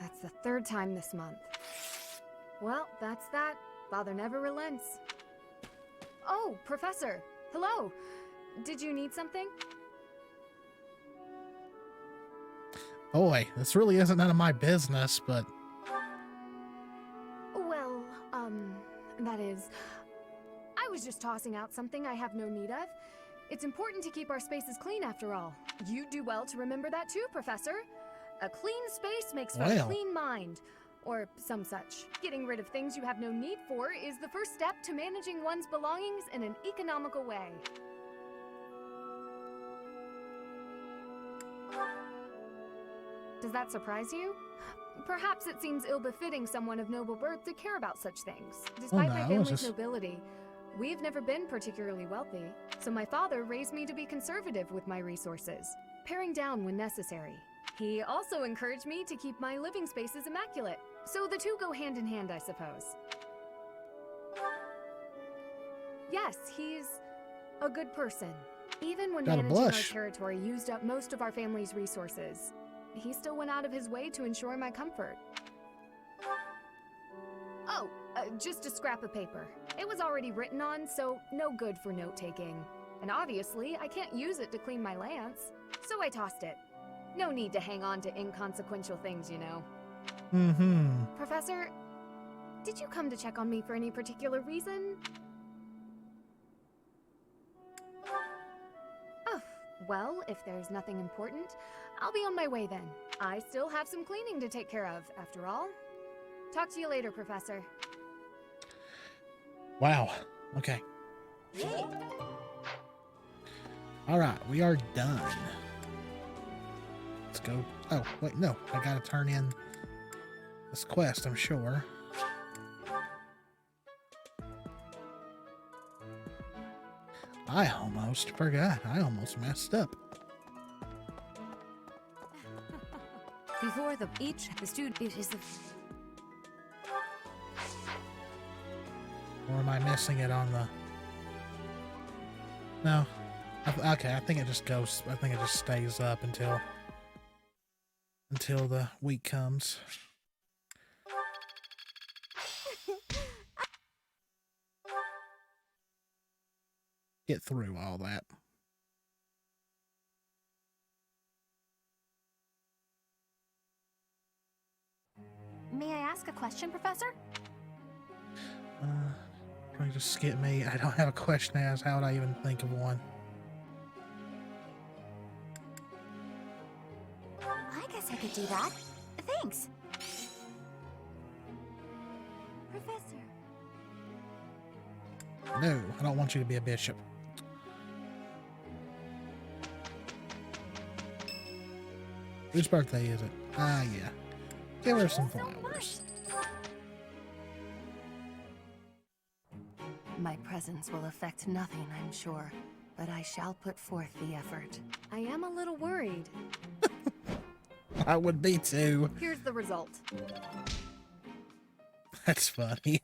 That's the third time this month. Well, that's that. Father never relents. Oh, Professor. Hello. Did you need something? Boy, this really isn't none of my business, but Well, that is... I was just tossing out something I have no need of. It's important to keep our spaces clean after all. You do well to remember that too, Professor. A clean space makes for a clean mind, or some such. Getting rid of things you have no need for is the first step to managing one's belongings in an economical way. Does that surprise you? Perhaps it seems ill-befitting someone of noble birth to care about such things. Despite my family's nobility, we've never been particularly wealthy, so my father raised me to be conservative with my resources, paring down when necessary. He also encouraged me to keep my living spaces immaculate, so the two go hand in hand, I suppose. Yes, he's a good person. Even when managing our territory used up most of our family's resources, he still went out of his way to ensure my comfort. Oh, just a scrap of paper. It was already written on, so no good for note-taking. And obviously, I can't use it to clean my lance, so I tossed it. No need to hang on to inconsequential things, you know. Professor, did you come to check on me for any particular reason? Oh, well, if there's nothing important, I'll be on my way then. I still have some cleaning to take care of, after all. Talk to you later, Professor. Wow. Okay. All right, we are done. Let's go. Oh, wait, no. I gotta turn in this quest, I'm sure. I almost forgot. I almost messed up. Before the student is the... Or am I missing it on the... No. Okay, I think it just goes... I think it just stays up until the week comes. Get through all that. May I ask a question, Professor? Trying to skip me. I don't have a question to ask. How would I even think of one? I guess I could do that. Thanks. Professor. No, I don't want you to be a bishop. Whose birthday is it? Ah, yeah. Give her some flowers. My presence will affect nothing, I'm sure, but I shall put forth the effort. I am a little worried. I would be too. Here's the result. That's funny.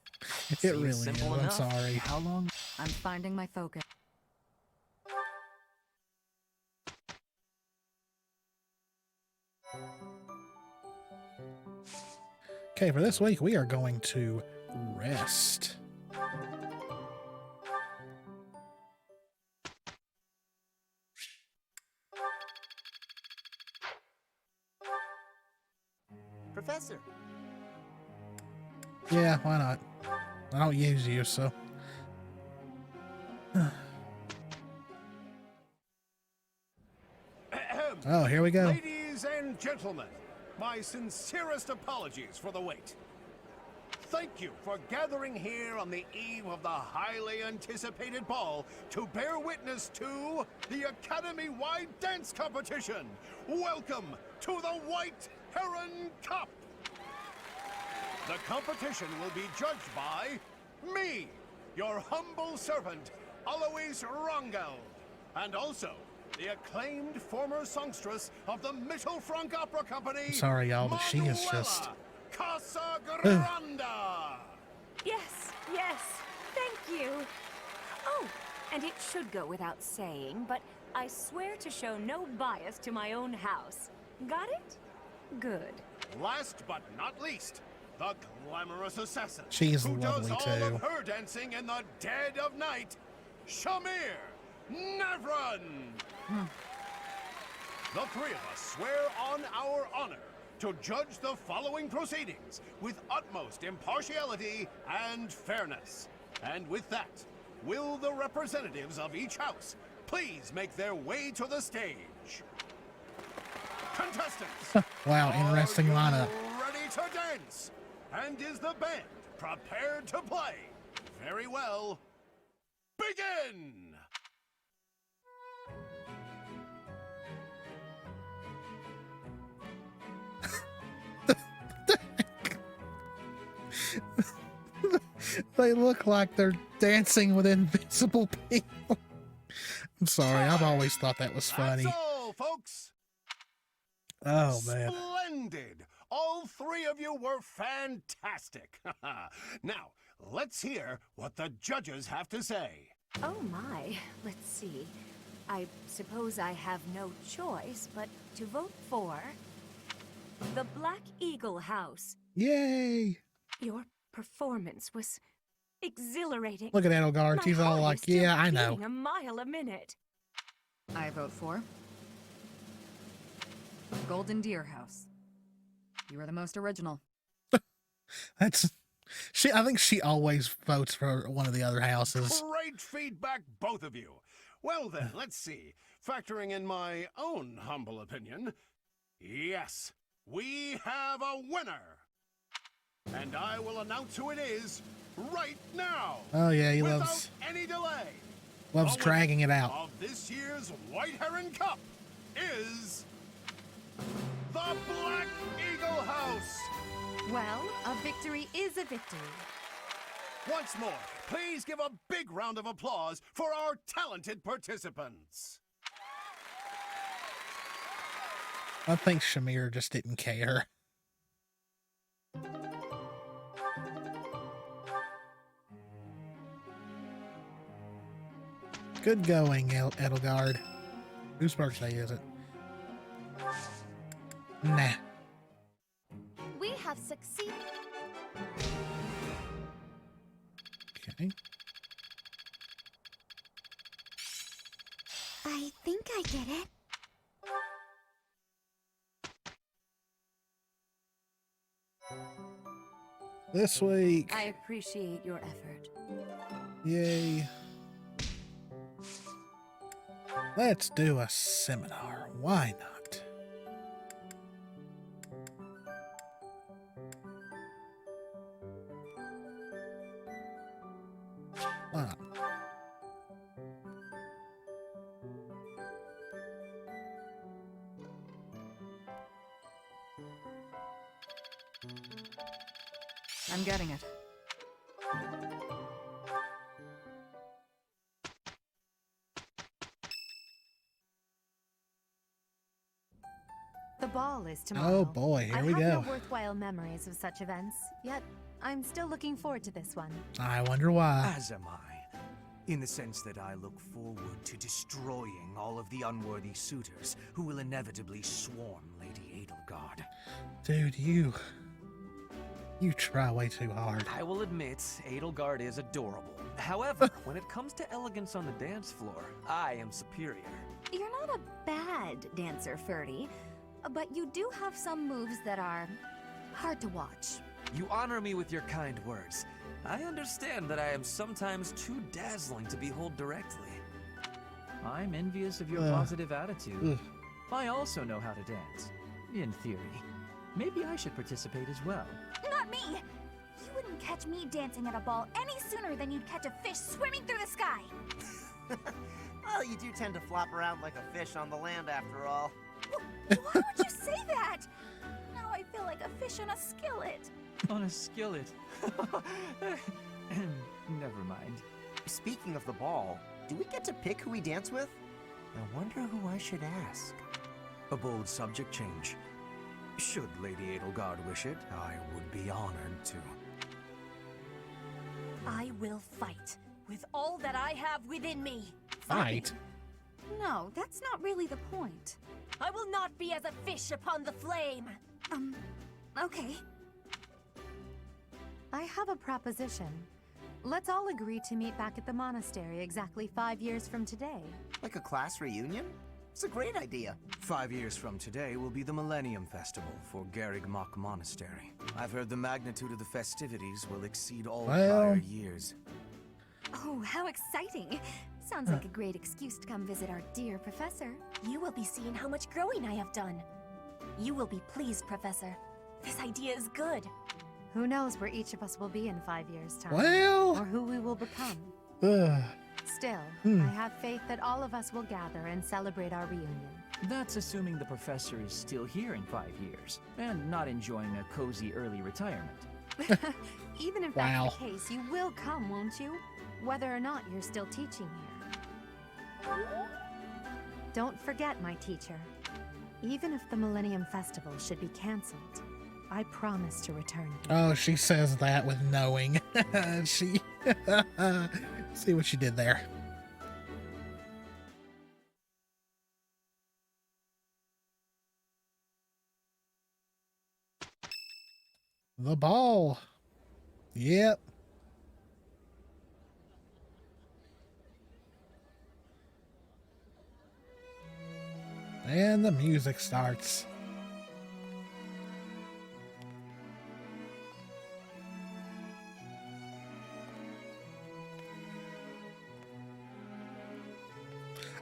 It really is. I'm sorry. How long? I'm finding my focus. Okay, for this week, we are going to rest. Professor. Yeah, why not? I don't use you, so. Oh, here we go. Ladies and gentlemen, my sincerest apologies for the wait. Thank you for gathering here on the eve of the highly anticipated ball to bear witness to the Academy-wide dance competition. Welcome to the White Heron Cup. The competition will be judged by me, your humble servant, Alois Rangel, and also the acclaimed former songstress of the Mittelfrank Opera Company. Sorry, y'all, but she is just... Casagrande! Yes, yes, thank you. Oh, and it should go without saying, but I swear to show no bias to my own house. Got it? Good. Last but not least, the glamorous assassin She's who does lovely all too. of her dancing in the dead of night, Shamir Navran. The three of us swear on our honor to judge the following proceedings with utmost impartiality and fairness. And with that, will the representatives of each house please make their way to the stage? Contestants! Wow, interesting lineup. Ready to dance? And is the band prepared to play? Very well. Begin! They look like they're dancing with invisible people. I'm sorry, I've always thought that was funny. That's all, folks. Oh, man. Splendid! All three of you were fantastic. Now, let's hear what the judges have to say. Oh my, let's see. I suppose I have no choice but to vote for the Black Eagle House. Yay! Your performance was exhilarating. Look at Edelgard. He's all like, yeah, I know. A mile a minute. I vote for Golden Deer House. You are the most original. That's I think she always votes for one of the other houses. Great feedback, both of you. Well then, let's see. Factoring in my own humble opinion, yes, we have a winner. And I will announce who it is right now. Oh yeah, he without loves any delay. Loves dragging it out. Of this year's White Heron Cup is the Black Eagle House. Well, a victory is a victory. Once more, please give a big round of applause for our talented participants. I think Shamir just didn't care. Good going, Edelgard. Whose birthday is it? Nah. We have succeeded. Okay. I think I get it. This week. I appreciate your effort. Yay. Let's do a seminar. Why not? Why not? I'm getting it. The ball is tomorrow. Oh boy, here we I go. have no worthwhile memories of such events, yet I'm still looking forward to this one. I wonder why. As am I. In the sense that I look forward to destroying all of the unworthy suitors who will inevitably swarm Lady Edelgard. Dude, you try way too hard. I will admit, Edelgard is adorable. However, when it comes to elegance on the dance floor, I am superior. You're not a bad dancer, Ferdy, but you do have some moves that are hard to watch. You honor me with your kind words. I understand that I am sometimes too dazzling to behold directly. I'm envious of your positive attitude. I also know how to dance, in theory. Maybe I should participate as well. Not me! You wouldn't catch me dancing at a ball any sooner than you'd catch a fish swimming through the sky. Well, you do tend to flop around like a fish on the land after all. Why would you say that? Now I feel like a fish on a skillet. On a skillet. Never mind. Speaking of the ball, do we get to pick who we dance with? I wonder who I should ask. A bold subject change. Should Lady Edelgard wish it, I would be honored to. I will fight with all that I have within me. Fight? No, that's not really the point. I will not be as a fish upon the flame. Okay. I have a proposition. Let's all agree to meet back at the monastery exactly 5 years from today. Like a class reunion? It's a great idea. 5 years from today will be the Millennium Festival for Garrigmach Monastery. I've heard the magnitude of the festivities will exceed all prior years. Oh, how exciting! Sounds like a great excuse to come visit our dear professor. You will be seeing how much growing I have done. You will be pleased, Professor. This idea is good. Who knows where each of us will be in 5 years' time? Well... Or who we will become. Still, I have faith that all of us will gather and celebrate our reunion. That's assuming the professor is still here in 5 years, and not enjoying a cozy early retirement. Even if that's the case, you will come, won't you? Whether or not you're still teaching here. Don't forget, my teacher. Even if the Millennium Festival should be cancelled, I promise to return here. Oh, she says that with knowing. She... See what she did there. The ball. Yep. And the music starts.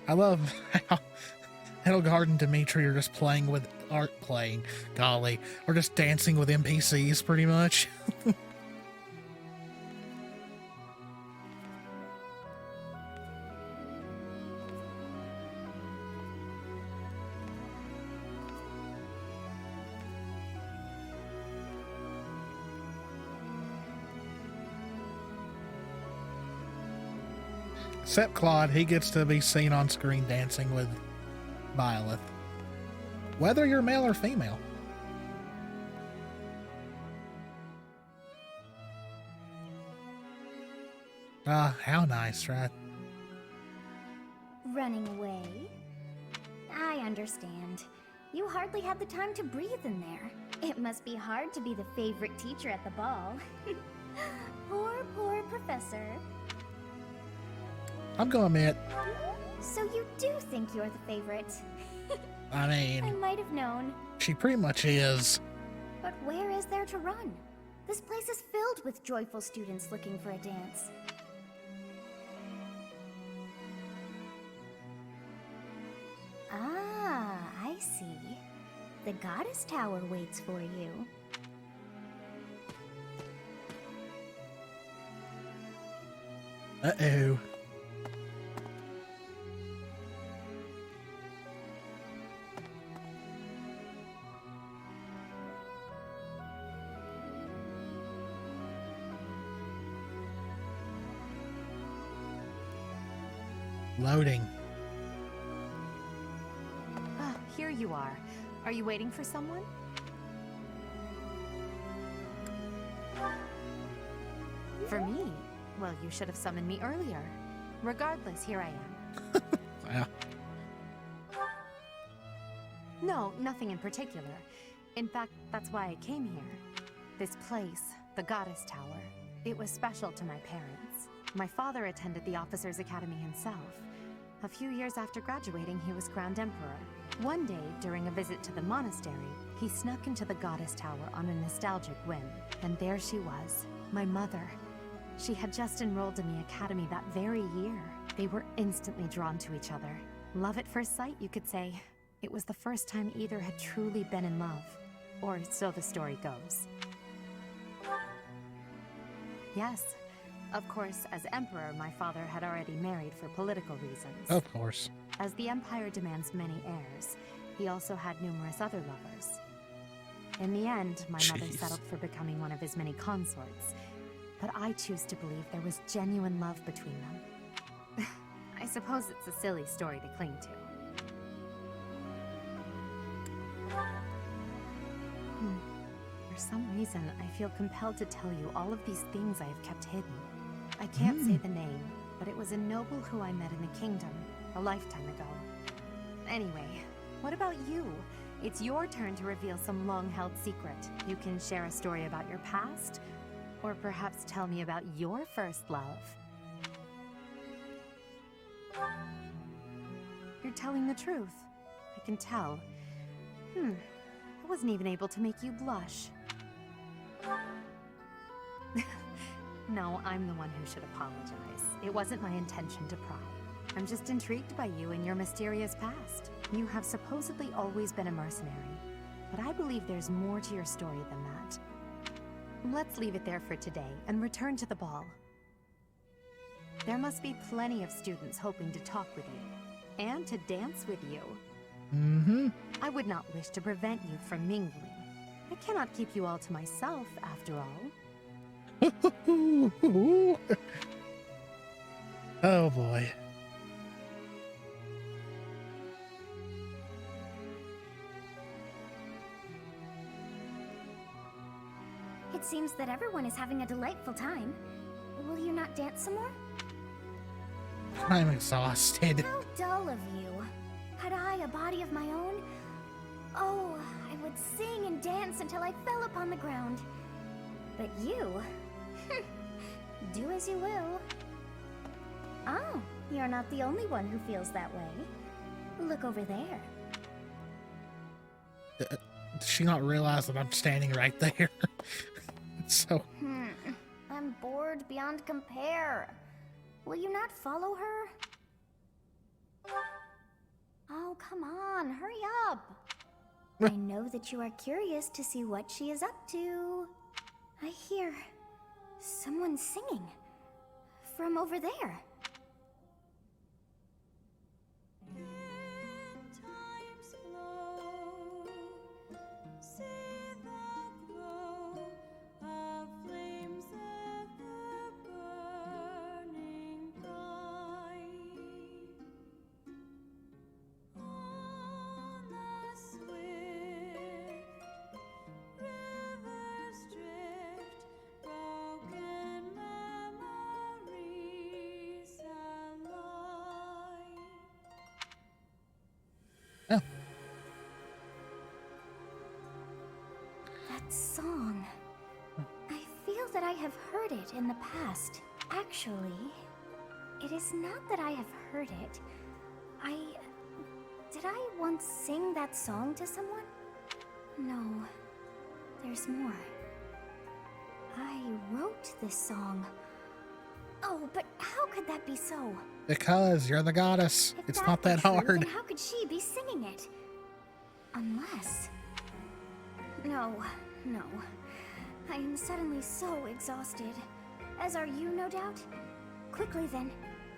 I love how Edelgard and Dimitri are just playing with golly, or just dancing with NPCs pretty much. Except Claude, he gets to be seen on screen dancing with Violet. Whether you're male or female. Ah, how nice, right? Running away? I understand. You hardly had the time to breathe in there. It must be hard to be the favorite teacher at the ball. Poor professor. I'm gonna admit. So you do think you're the favorite? I mean... I might have known. She pretty much is. But where is there to run? This place is filled with joyful students looking for a dance. Ah, I see. The Goddess Tower waits for you. Uh-oh. Loading. Ah, here you are. Are you waiting for someone? For me? Well, you should have summoned me earlier. Regardless, here I am. Wow. No, nothing in particular. In fact, that's why I came here. This place, the Goddess Tower, it was special to my parents. My father attended the Officers' Academy himself. A few years after graduating, he was Grand Emperor. One day, during a visit to the monastery, he snuck into the Goddess Tower on a nostalgic whim. And there she was, my mother. She had just enrolled in the academy that very year. They were instantly drawn to each other. Love at first sight, you could say. It was the first time either had truly been in love. Or so the story goes. Yes. Of course, as Emperor, my father had already married for political reasons. Of course. As the Empire demands many heirs, he also had numerous other lovers. In the end, my mother settled for becoming one of his many consorts. But I choose to believe there was genuine love between them. I suppose it's a silly story to cling to. For some reason, I feel compelled to tell you all of these things I have kept hidden. I can't say the name, but it was a noble who I met in the kingdom a lifetime ago. Anyway, what about you? It's your turn to reveal some long-held secret. You can share a story about your past, or perhaps tell me about your first love. You're telling the truth. I can tell. I wasn't even able to make you blush. No, I'm the one who should apologize. It wasn't my intention to pry. I'm just intrigued by you and your mysterious past. You have supposedly always been a mercenary. but I believe there's more to your story than that. Let's leave it there for today and return to the ball. There must be plenty of students hoping to talk with you, and to dance with you. I would not wish to prevent you from mingling. I cannot keep you all to myself, after all. Oh boy. It seems that everyone is having a delightful time. Will you not dance some more? I'm exhausted. How dull of you. Had I a body of my own? Oh, I would sing and dance until I fell upon the ground. But you? Do as you will. Oh, you're not the only one who feels that way. Look over there. Does she not realize that I'm standing right there? So... I'm bored beyond compare. Will you not follow her? Oh, come on, hurry up. I know that you are curious to see what she is up to. I hear someone singing from over there. Song. I feel that I have heard it in the past. Actually, it is not that I have heard it. Did I once sing that song to someone? No, there's more. I wrote this song. Oh, but how could that be so? Because you're the goddess. If it's not that true, hard. Then how could she be singing it? Unless... No. I am suddenly so exhausted. As are you, no doubt? Quickly then,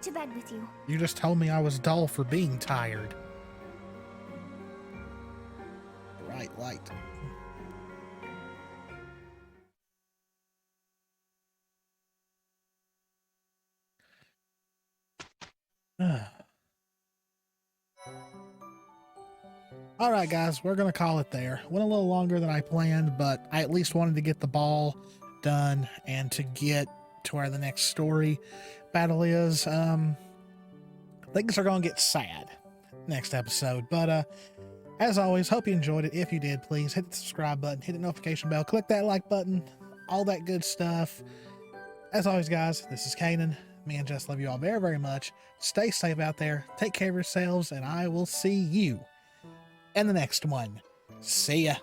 to bed with you. You just told me I was dull for being tired. Bright light. Alright guys, we're going to call it there. Went a little longer than I planned, but I at least wanted to get the ball done and to get to where the next story battle is. Things are going to get sad next episode, but as always, hope you enjoyed it. If you did, please hit the subscribe button, hit the notification bell, click that like button, all that good stuff. As always guys, this is Canaan. Me and Jess love you all very, very much. Stay safe out there, take care of yourselves, and I will see you in the next one. See ya.